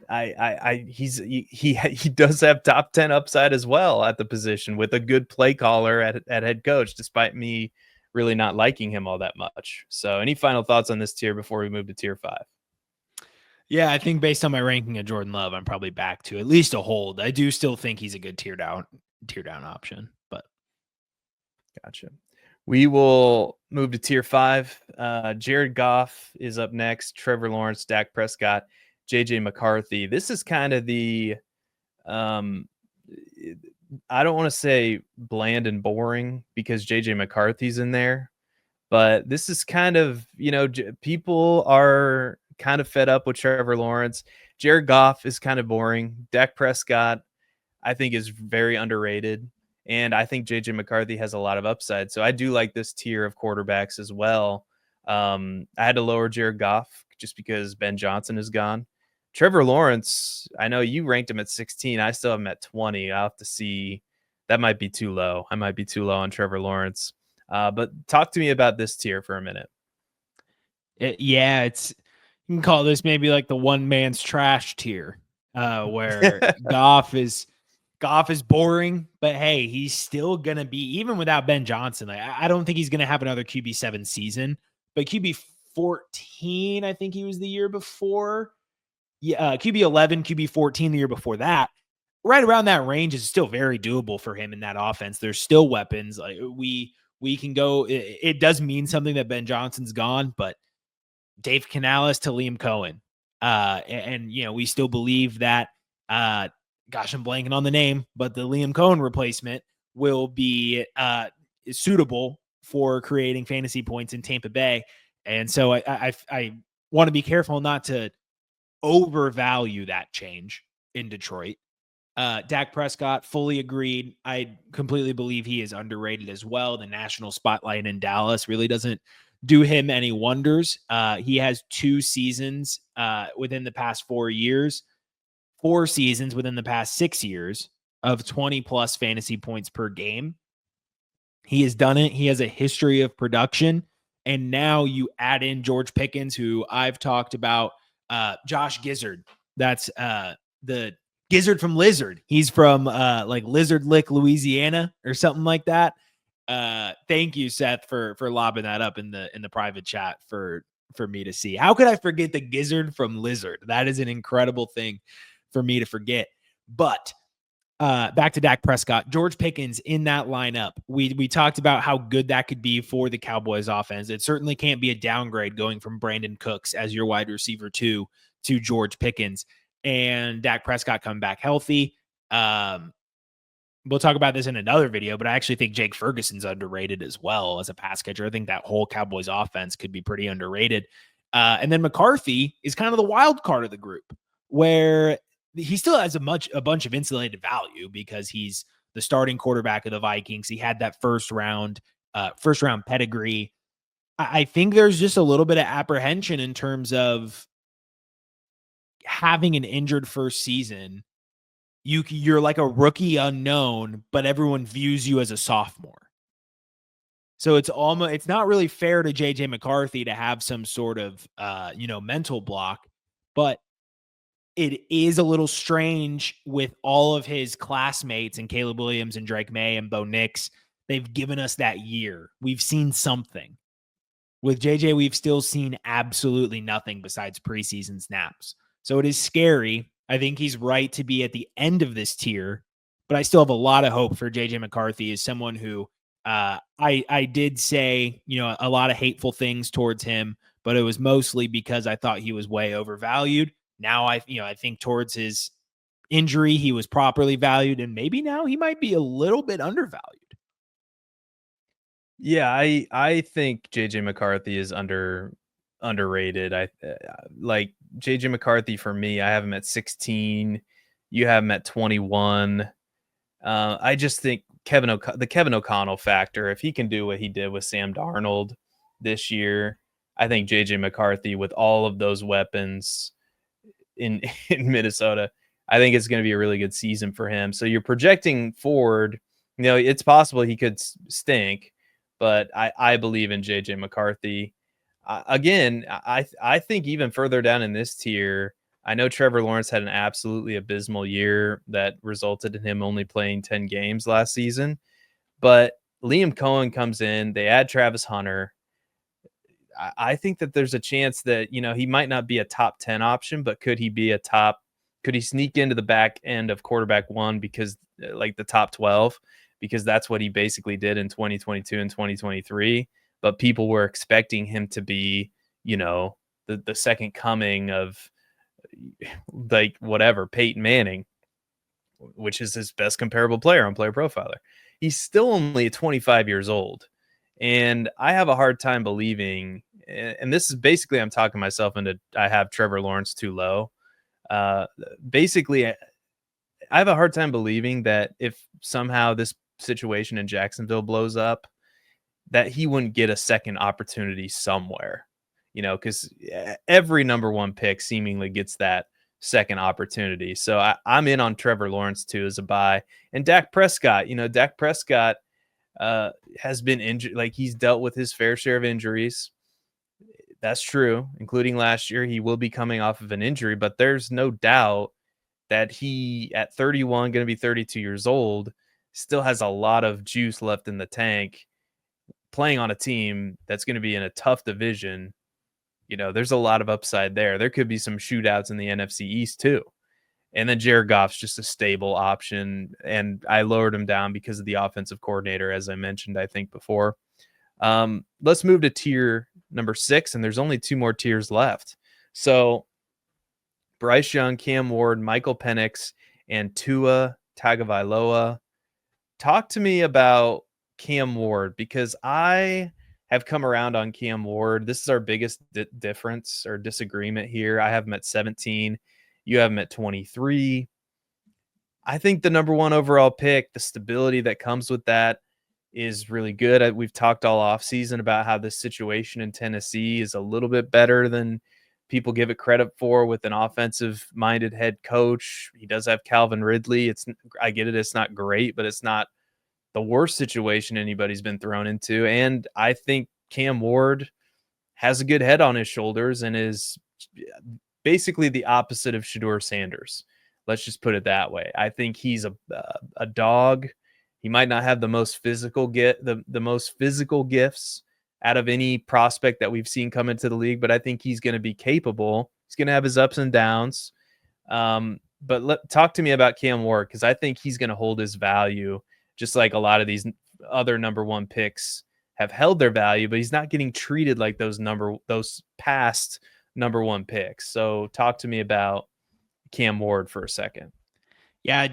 he does have top 10 upside as well at the position with a good play caller at head coach, despite me really not liking him all that much. So any final thoughts on this tier before we move to tier 5? Yeah, I think based on my ranking of Jordan Love, I'm probably back to at least a hold. I do still think he's a good tier down option, but gotcha. We will move to tier 5. Jared Goff is up next. Trevor Lawrence, Dak Prescott, JJ McCarthy. This is kind of the I don't want to say bland and boring because JJ McCarthy's in there, but this is kind of, people are kind of fed up with Trevor Lawrence. Jared Goff is kind of boring. Dak Prescott, I think, is very underrated. And I think JJ McCarthy has a lot of upside. So I do like this tier of quarterbacks as well. I had to lower Jared Goff just because Ben Johnson is gone. Trevor Lawrence, I know you ranked him at 16. I still have him at 20. I'll have to see. That might be too low. I might be too low on Trevor Lawrence. But talk to me about this tier for a minute. You can call this maybe like the one man's trash tier, where Goff is boring, but hey, he's still going to be, even without Ben Johnson. I don't think he's going to have another QB7 season, but QB14, I think he was the year before. Yeah, QB11, QB14 the year before that. Right around that range is still very doable for him in that offense. There's still weapons. Like we can go. It does mean something that Ben Johnson's gone, but Dave Canales to Liam Cohen, and we still believe that. Gosh, I'm blanking on the name, but the Liam Cohen replacement will be suitable for creating fantasy points in Tampa Bay, and so I want to be careful not to overvalue that change in Detroit. Dak Prescott, fully agreed. I completely believe he is underrated as well. The national spotlight in Dallas really doesn't do him any wonders. He has 2 seasons within the past 4 years, 4 seasons within the past 6 years of 20 plus fantasy points per game. He has done it. He has a history of production. And now you add in George Pickens, who I've talked about, Josh Gizzard. That's the Gizzard from Lizard. He's from like Lizard Lick, Louisiana or something like that. Thank you, Seth, for lobbing that up in the private chat for me to see. How could I forget the Gizzard from Lizard? That is an incredible thing for me to forget. But back to Dak Prescott, George Pickens in that lineup. We talked about how good that could be for the Cowboys offense. It certainly can't be a downgrade going from Brandon Cooks as your wide receiver 2 to George Pickens. and Dak Prescott coming back healthy. We'll talk about this in another video, but I actually think Jake Ferguson's underrated as well as a pass catcher. I think that whole Cowboys offense could be pretty underrated. And then McCarthy is kind of the wild card of the group, where he still has a bunch of insulated value because he's the starting quarterback of the Vikings. He had that first round pedigree. I think there's just a little bit of apprehension in terms of having an injured first season. You're like a rookie unknown, but everyone views you as a sophomore. So it's not really fair to JJ McCarthy to have some sort of mental block, but it is a little strange with all of his classmates and Caleb Williams and Drake May and Bo Nix. They've given us that year. We've seen something. With JJ, we've still seen absolutely nothing besides preseason snaps. So it is scary. I think he's right to be at the end of this tier, but I still have a lot of hope for JJ McCarthy as someone who I did say, a lot of hateful things towards him, but it was mostly because I thought he was way overvalued. Now I think towards his injury, he was properly valued, and maybe now he might be a little bit undervalued. Yeah, I think JJ McCarthy is underrated. I like JJ McCarthy for me. I have him at 16. You have him at 21. I just think the Kevin O'Connell factor, if he can do what he did with Sam Darnold this year, I think JJ McCarthy with all of those weapons in Minnesota, I think it's going to be a really good season for him. So you're projecting forward, it's possible he could stink, but I believe in JJ McCarthy. Again, I think even further down in this tier, I know Trevor Lawrence had an absolutely abysmal year that resulted in him only playing 10 games last season. But Liam Cohen comes in, they add Travis Hunter. I think that there's a chance that, he might not be a top 10 option, but could he sneak into the back end of quarterback one because like the top 12, because that's what he basically did in 2022 and 2023. But people were expecting him to be, the second coming of like whatever, Peyton Manning, which is his best comparable player on Player Profiler. He's still only 25 years old. And I have a hard time believing, and this is basically, I'm talking myself into, I have Trevor Lawrence too low. Basically, I have a hard time believing that if somehow this situation in Jacksonville blows up, that he wouldn't get a second opportunity somewhere, because every number one pick seemingly gets that second opportunity. So I'm in on Trevor Lawrence too as a buy. And Dak Prescott, Dak Prescott has been injured. Like, he's dealt with his fair share of injuries. That's true, including last year. He will be coming off of an injury, but there's no doubt that he, at 31, going to be 32 years old, still has a lot of juice left in the tank, playing on a team that's going to be in a tough division. There's a lot of upside there. There could be some shootouts in the NFC East too. And then Jared Goff's just a stable option. And I lowered him down because of the offensive coordinator, as I mentioned, I think before. Let's move to tier number 6, and there's only 2 more tiers left. So Bryce Young, Cam Ward, Michael Penix, and Tua Tagovailoa. Talk to me about Cam Ward, because I have come around on Cam Ward. This is our biggest difference or disagreement here. I have him at 17. You have him at 23. I think the number 1 overall pick, the stability that comes with that is really good. We've talked all offseason about how this situation in Tennessee is a little bit better than people give it credit for, with an offensive-minded head coach. He does have Calvin Ridley. I get it. It's not great, but it's not the worst situation anybody's been thrown into. And I think Cam Ward has a good head on his shoulders and is basically the opposite of Shedeur Sanders. Let's just put it that way. I think he's a dog. He might not have the most physical the most physical gifts out of any prospect that we've seen come into the league, but I think he's going to be capable. He's going to have his ups and downs. But talk to me about Cam Ward, because I think he's going to hold his value, just like a lot of these other number 1 picks have held their value, but he's not getting treated like those past number 1 picks. So talk to me about, Cam Ward for a second. Yeah,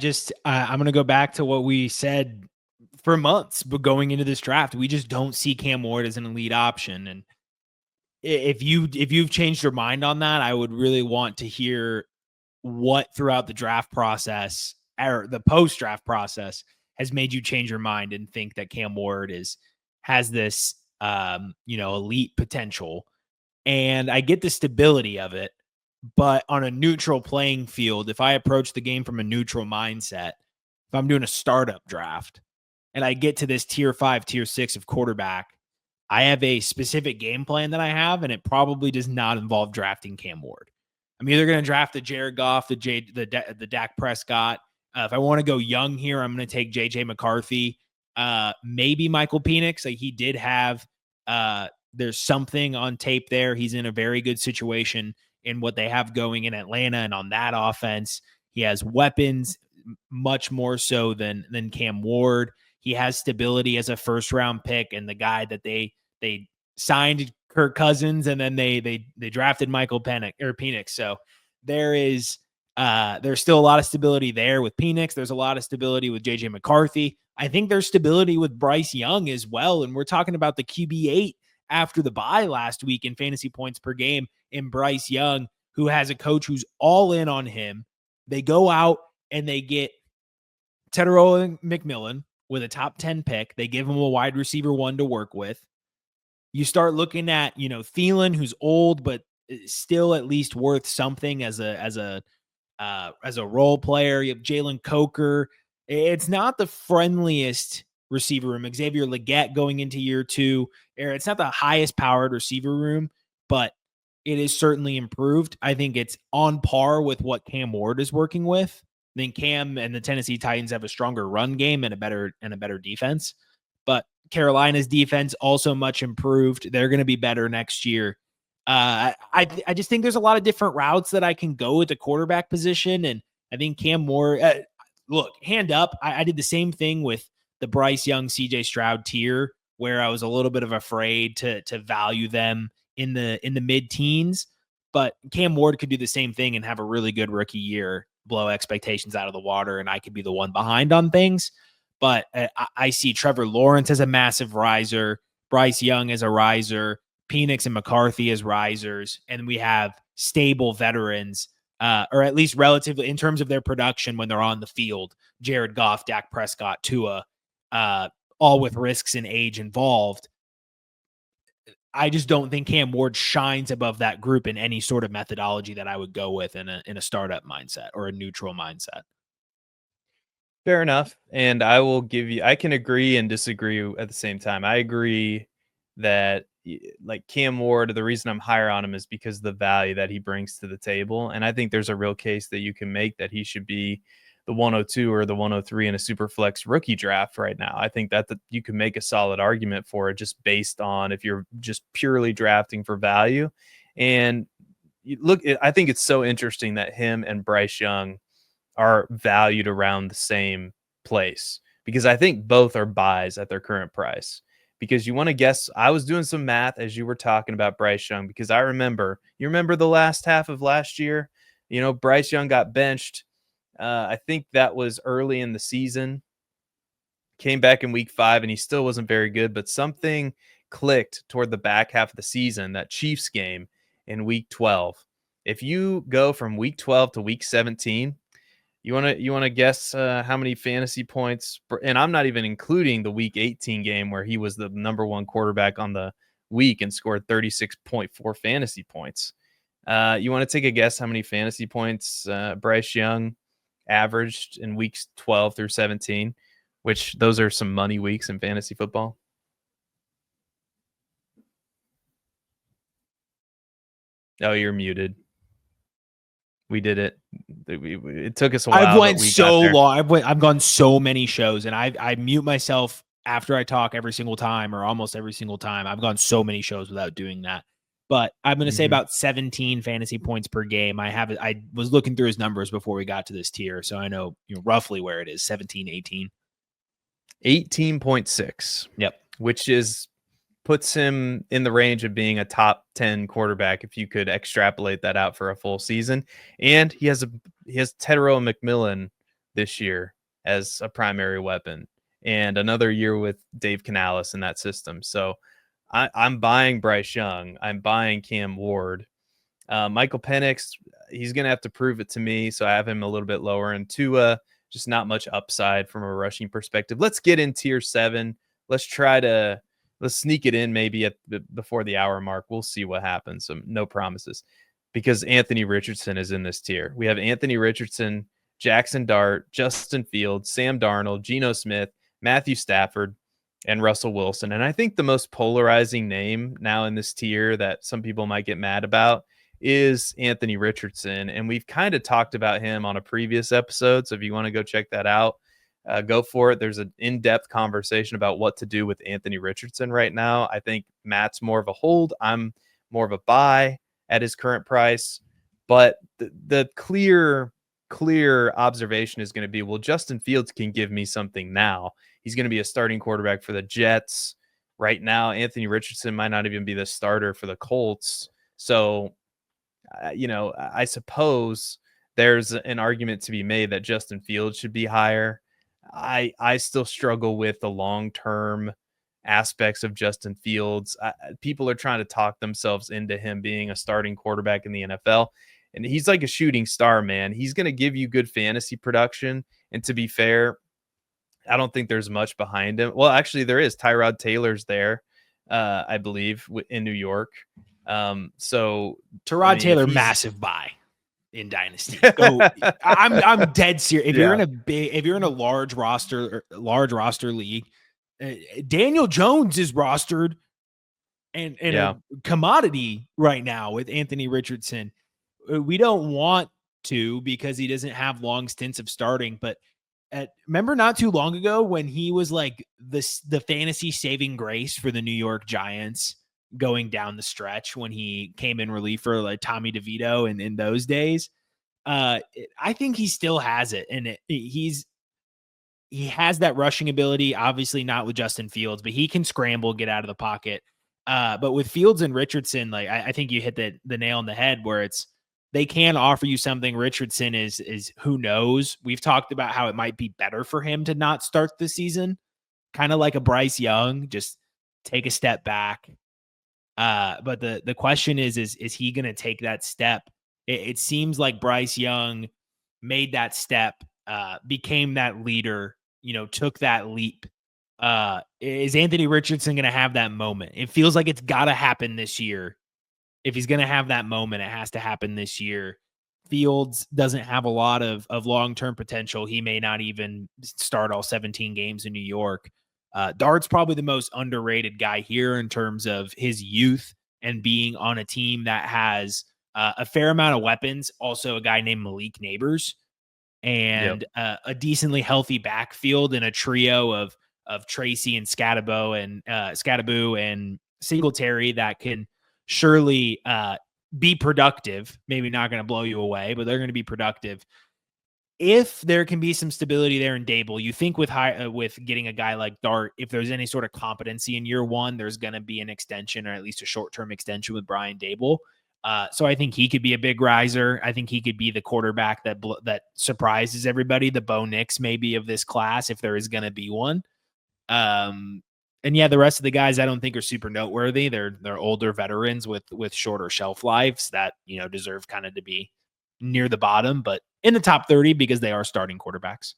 I'm going to go back to what we said for months, but going into this draft, we just don't see Cam Ward as an elite option. And if you've changed your mind on that, I would really want to hear what throughout the draft process or the post draft process has made you change your mind and think that Cam Ward has this elite potential. And I get the stability of it, but on a neutral playing field, if I approach the game from a neutral mindset, if I'm doing a startup draft and I get to this tier 5, tier 6 of quarterback, I have a specific game plan that I have, and it probably does not involve drafting Cam Ward. I'm either going to draft the Jared Goff, the Dak Prescott. If I want to go young here, I'm going to take JJ McCarthy, maybe Michael Penix. Like he did have, there's something on tape there. He's in a very good situation in what they have going in Atlanta, and on that offense, he has weapons much more so than Cam Ward. He has stability as a first round pick, and the guy that they signed Kirk Cousins, and then they drafted Michael Penix. So there's still a lot of stability there with Penix. There's a lot of stability with JJ McCarthy. I think there's stability with Bryce Young as well. And we're talking about the QB8 after the bye last week in fantasy points per game in Bryce Young, who has a coach who's all in on him. They go out and they get Tedero McMillan with a top 10 pick. They give him a wide receiver 1 to work with. You start looking at, Thielen, who's old, but still at least worth something as a role player. You have Jalen Coker. It's not the friendliest receiver room. Xavier Legette going into year 2. It's not the highest powered receiver room, but it is certainly improved. I think it's on par with what Cam Ward is working with. I think Cam and the Tennessee Titans have a stronger run game and a better defense. But Carolina's defense also much improved. They're going to be better next year. I just think there's a lot of different routes that I can go at the quarterback position. And I think Cam Ward, look, hand up. I did the same thing with the Bryce Young, CJ Stroud tier, where I was a little bit of afraid to value them in the mid-teens. But Cam Ward could do the same thing and have a really good rookie year, blow expectations out of the water, and I could be the one behind on things. But I see Trevor Lawrence as a massive riser, Bryce Young as a riser, Penix and McCarthy as risers, and we have stable veterans, or at least relatively in terms of their production when they're on the field. Jared Goff, Dak Prescott, Tua, all with risks and age involved. I just don't think Cam Ward shines above that group in any sort of methodology that I would go with in a startup mindset or a neutral mindset. Fair enough. And I can agree and disagree at the same time. I agree that like Cam Ward, the reason I'm higher on him is because of the value that he brings to the table. And I think there's a real case that you can make that he should be the 102 or the 103 in a super flex rookie draft right now. I think that you can make a solid argument for it just based on if you're just purely drafting for value. And I think it's so interesting that him and Bryce Young are valued around the same place, because I think both are buys at their current price. Because you want to guess, I was doing some math as you were talking about Bryce Young, because you remember the last half of last year, Bryce Young got benched. I think that was early in the season, came back in week 5 and he still wasn't very good, but something clicked toward the back half of the season, that Chiefs game in week 12. If you go from week 12 to week 17, you want to guess how many fantasy points, and I'm not even including the week 18 game where he was the number 1 quarterback on the week and scored 36.4 fantasy points. You want to take a guess how many fantasy points Bryce Young averaged in weeks 12 through 17, which those are some money weeks in fantasy football? Oh, you're muted. We did it. It took us a while. I've went so long. I've gone so many shows, and I mute myself after I talk every single time, or almost every single time. I've gone so many shows without doing that. But I'm going to say about 17 fantasy points per game. I was looking through his numbers before we got to this tier, so I know roughly where it is. 17, 18. 18.6. Yep. Which is puts him in the range of being a top 10 quarterback if you could extrapolate that out for a full season. And he has Tedero McMillan this year as a primary weapon, and another year with Dave Canales in that system. So I'm buying Bryce Young. I'm buying Cam Ward. Michael Penix, he's going to have to prove it to me, so I have him a little bit lower. And Tua, just not much upside from a rushing perspective. Let's get in tier 7. Let's sneak it in maybe before the hour mark. We'll see what happens. So no promises, because Anthony Richardson is in this tier. We have Anthony Richardson, Jackson Dart, Justin Fields, Sam Darnold, Geno Smith, Matthew Stafford, and Russell Wilson. And I think the most polarizing name now in this tier that some people might get mad about is Anthony Richardson. And we've kind of talked about him on a previous episode. So if you want to go check that out, go for it. There's an in-depth conversation about what to do with Anthony Richardson right now. I think Matt's more of a hold. I'm more of a buy at his current price. But the clear observation is going to be, well, Justin Fields can give me something now. He's going to be a starting quarterback for the Jets. Right now, Anthony Richardson might not even be the starter for the Colts. So, I suppose there's an argument to be made that Justin Fields should be higher. I still struggle with the long-term aspects of Justin Fields. People are trying to talk themselves into him being a starting quarterback in the NFL. And he's like a shooting star, man. He's going to give you good fantasy production. And to be fair, I don't think there's much behind him. Well, actually, there is. Tyrod Taylor's there, I believe, in New York. So Tyrod Taylor, massive buy in Dynasty. Go. I'm dead serious. If you're in a large roster league, Daniel Jones is rostered and a commodity right now with Anthony Richardson. We don't want to, because he doesn't have long stints of starting, but remember not too long ago when he was like the fantasy saving grace for the New York Giants going down the stretch when he came in relief for like Tommy DeVito and in those days. I think he still has it, and he has that rushing ability, obviously not with Justin Fields, but he can scramble, get out of the pocket. But with Fields and Richardson, like I think you hit the nail on the head where they can offer you something. Richardson is who knows. We've talked about how it might be better for him to not start the season, kind of like a Bryce Young, just take a step back. But the question is he going to take that step? It seems like Bryce Young made that step, became that leader, took that leap. Is Anthony Richardson going to have that moment? It feels like it's got to happen this year. If he's going to have that moment, it has to happen this year. Fields doesn't have a lot of long-term potential. He may not even start all 17 games in New York. Dart's probably the most underrated guy here in terms of his youth and being on a team that has a fair amount of weapons. Also a guy named Malik Neighbors and a decently healthy backfield and a trio of Tracy and Scadaboo and Singletary that can surely be productive. Maybe not going to blow you away, but they're going to be productive. If there can be some stability there in Dable, you think with getting a guy like Dart, if there's any sort of competency in year one, there's going to be an extension, or at least a short-term extension with Brian Dable. So I think he could be a big riser. I think he could be the quarterback that surprises everybody, the Bo Nix maybe of this class, if there is going to be one. And yeah, the rest of the guys I don't think are super noteworthy. They're older veterans with shorter shelf lives that, deserve kind of to be near the bottom, but in the top 30 because they are starting quarterbacks.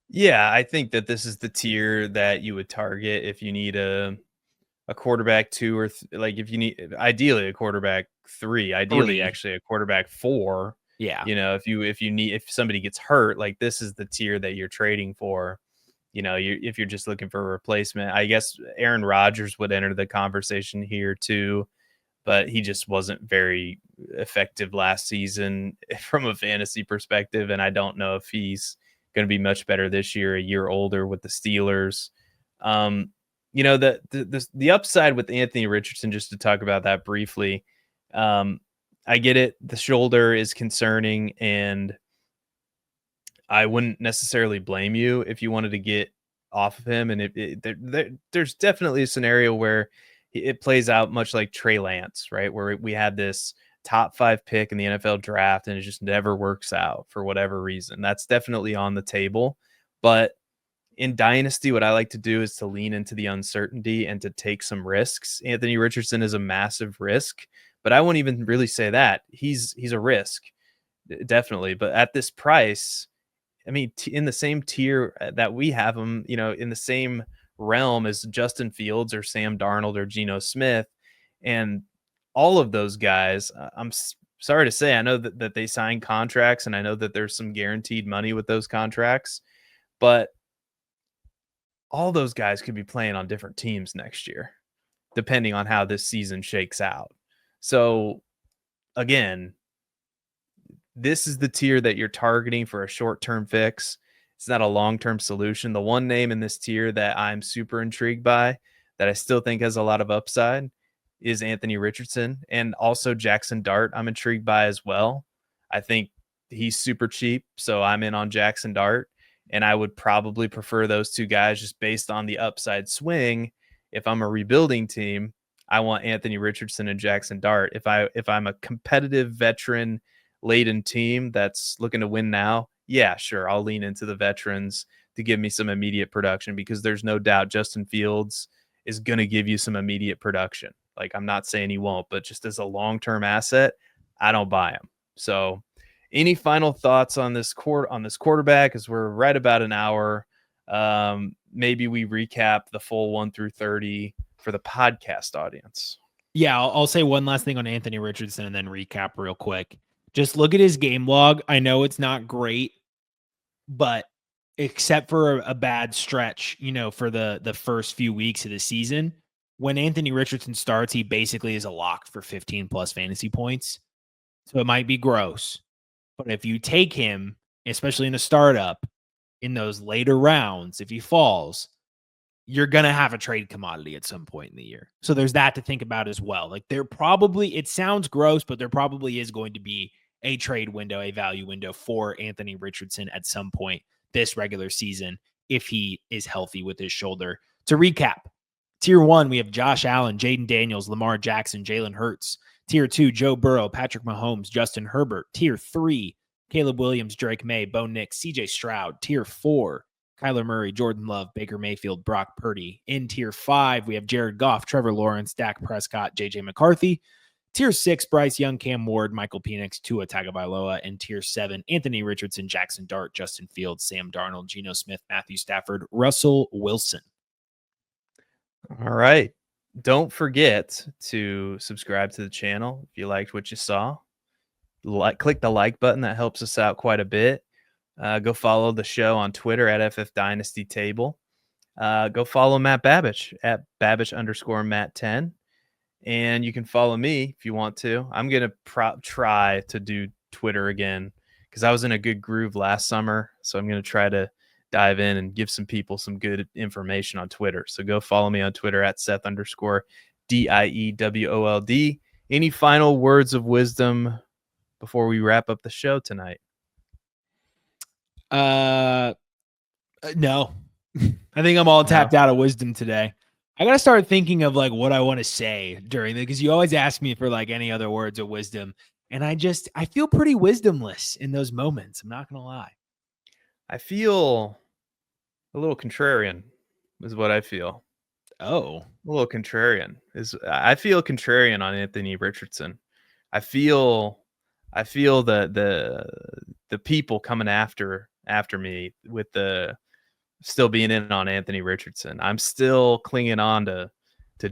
Yeah, I think that this is the tier that you would target if you need a quarterback 2 or like if you need ideally a quarterback 3, ideally actually a quarterback 4. Yeah. If somebody gets hurt, like this is the tier that you're trading for. If you're just looking for a replacement, I guess Aaron Rodgers would enter the conversation here too, but he just wasn't very effective last season from a fantasy perspective. And I don't know if he's going to be much better this year, a year older with the Steelers. The upside with Anthony Richardson, just to talk about that briefly. I get it. The shoulder is concerning, and I wouldn't necessarily blame you if you wanted to get off of him, and there's definitely a scenario where it plays out much like Trey Lance, right? Where we had this top 5 pick in the NFL draft and it just never works out for whatever reason. That's definitely on the table. But in Dynasty, what I like to do is to lean into the uncertainty and to take some risks. Anthony Richardson is a massive risk, but I won't even really say that. He's a risk, definitely. But at this price, I mean, in the same tier that we have him, in the same realm as Justin Fields or Sam Darnold or Geno Smith, and all of those guys, I'm sorry to say, I know that they sign contracts, and I know that there's some guaranteed money with those contracts, but all those guys could be playing on different teams next year, depending on how this season shakes out. So again, this is the tier that you're targeting for a short-term fix. It's not a long-term solution. The one name in this tier that I'm super intrigued by, that I still think has a lot of upside, is Anthony Richardson, and also Jackson Dart I'm intrigued by as well. I think he's super cheap, so I'm in on Jackson Dart, and I would probably prefer those two guys just based on the upside swing. If I'm a rebuilding team, I want Anthony Richardson and Jackson Dart. If I'm a competitive veteran laden team that's looking to win now, yeah, sure, I'll lean into the veterans to give me some immediate production, because there's no doubt Justin Fields is going to give you some immediate production. Like, I'm not saying he won't, but just as a long-term asset, I don't buy him. So any final thoughts on this quarterback, as we're right about an hour? Maybe we recap the full 1 through 30 for the podcast audience. Yeah, I'll say one last thing on Anthony Richardson and then recap real quick. Just look at his game log. I know it's not great, but except for a bad stretch, for the first few weeks of the season, when Anthony Richardson starts, he basically is a lock for 15 plus fantasy points. So it might be gross, but if you take him, especially in a startup, in those later rounds, if he falls, you're going to have a trade commodity at some point in the year. So there's that to think about as well. Like, it sounds gross, but there probably is going to be a trade window, a value window for Anthony Richardson at some point this regular season, if he is healthy with his shoulder. To recap, tier 1, we have Josh Allen, Jaden Daniels, Lamar Jackson, Jalen Hurts. Tier 2, Joe Burrow, Patrick Mahomes, Justin Herbert. Tier 3, Caleb Williams, Drake May, Bo Nix, CJ Stroud. Tier 4, Kyler Murray, Jordan Love, Baker Mayfield, Brock Purdy. In tier 5, we have Jared Goff, Trevor Lawrence, Dak Prescott, JJ McCarthy. Tier 6, Bryce Young, Cam Ward, Michael Penix, Tua Tagovailoa. And tier 7, Anthony Richardson, Jackson Dart, Justin Fields, Sam Darnold, Geno Smith, Matthew Stafford, Russell Wilson. All right. Don't forget to subscribe to the channel if you liked what you saw. Click the like button. That helps us out quite a bit. Go follow the show on Twitter at FF Dynasty Table. Go follow Matt Babbage at Babbage_Matt10. And you can follow me if you want to. I'm going to try to do Twitter again, because I was in a good groove last summer. So I'm going to try to dive in and give some people some good information on Twitter. So go follow me on Twitter at Seth_DIEWOLD. Any final words of wisdom before we wrap up the show tonight? No. I think I'm all tapped out of wisdom today. I got to start thinking of like what I want to say during the, because you always ask me for like any other words of wisdom. And I feel pretty wisdomless in those moments. I'm not going to lie. I feel a little contrarian is what I feel. Oh, a little contrarian I feel contrarian on Anthony Richardson. I feel the people coming after me with the still being in on Anthony Richardson. I'm still clinging on to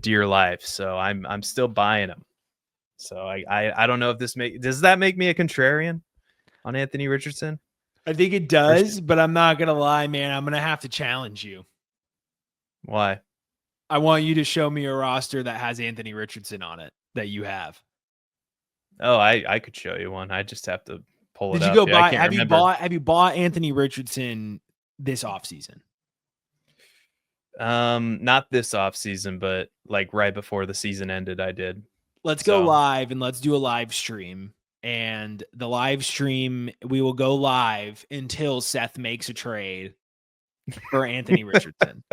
dear life, so I'm still buying him. So I don't know if does that make me a contrarian on Anthony Richardson? I think it does, but I'm not gonna lie, man. I'm gonna have to challenge you. Why? I want you to show me a roster that has Anthony Richardson on it that you have. Oh, I could show you one. I just have to pull it up. Did you go buy? Have you bought Anthony Richardson this offseason? Not this offseason, but like right before the season ended, I did. Let's go live and let's do a live stream. And the live stream, we will go live until Seth makes a trade for Anthony Richardson.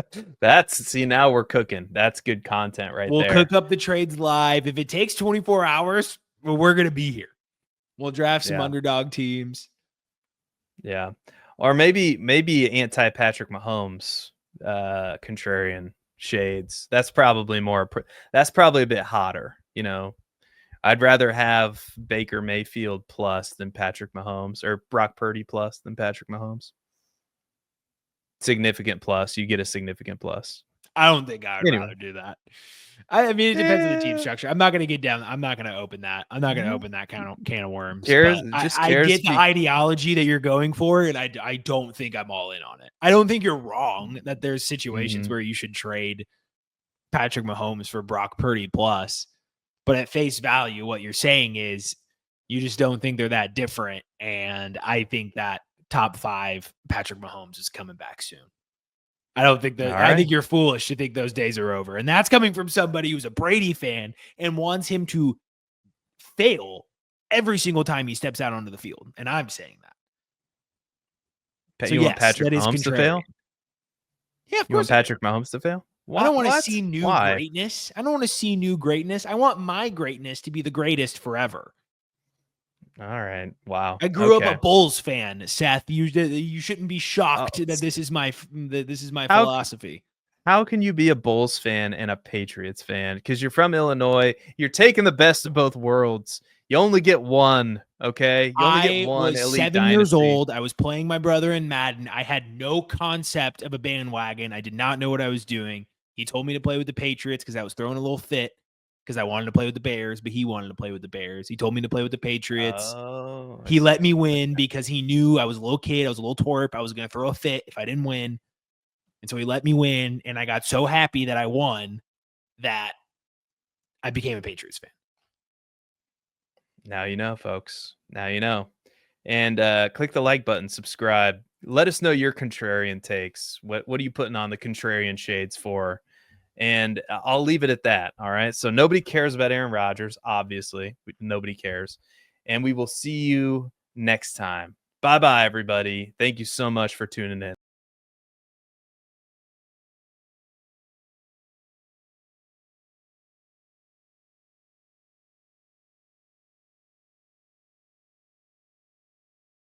See, now we're cooking. That's good content right We'll there. cook up the trades live. If it takes 24 hours, well, we're going to be here. We'll draft some underdog teams. Yeah. Or maybe anti-Patrick Mahomes, contrarian shades. That's probably a bit hotter, you know. I'd rather have Baker Mayfield plus than Patrick Mahomes, or Brock Purdy plus than Patrick Mahomes. Significant plus. You get a significant plus. I don't think I would rather do that. I mean, it depends on the team structure. I'm not going to get down. I'm not going to open that. I'm not going to open that can of worms. I get the ideology that you're going for, and I don't think I'm all in on it. I don't think you're wrong that there's situations where you should trade Patrick Mahomes for Brock Purdy plus. But at face value, what you're saying is you just don't think they're that different. And I think that top 5 Patrick Mahomes is coming back soon. I don't think that. I think you're foolish to think those days are over. And that's coming from somebody who's a Brady fan and wants him to fail every single time he steps out onto the field. And I'm saying that. So you want Patrick Mahomes to fail? Yeah, of course. You want Patrick Mahomes to fail? I don't want to see new greatness. I don't want to see new greatness. I want my greatness to be the greatest forever. All right. Wow. I grew up a Bulls fan, Seth. You shouldn't be shocked that this is my philosophy. How can you be a Bulls fan and a Patriots fan? Because you're from Illinois. You're taking the best of both worlds. You only get one. Okay. You only get one. I was 7 years old. I was playing my brother in Madden. I had no concept of a bandwagon. I did not know what I was doing. He told me to play with the Patriots because I was throwing a little fit because I wanted to play with the Bears, but he wanted to play with the Bears. He told me to play with the Patriots. He let me win because he knew I was a little kid. I was a little twerp. I was going to throw a fit if I didn't win. And so he let me win. And I got so happy that I won that I became a Patriots fan. Now you know, folks. Now you know. And click the like button, subscribe. Let us know your contrarian takes. What are you putting on the contrarian shades for? And I'll leave it at that. All right. So nobody cares about Aaron Rodgers. Obviously, nobody cares. And we will see you next time. Bye-bye, everybody. Thank you so much for tuning in.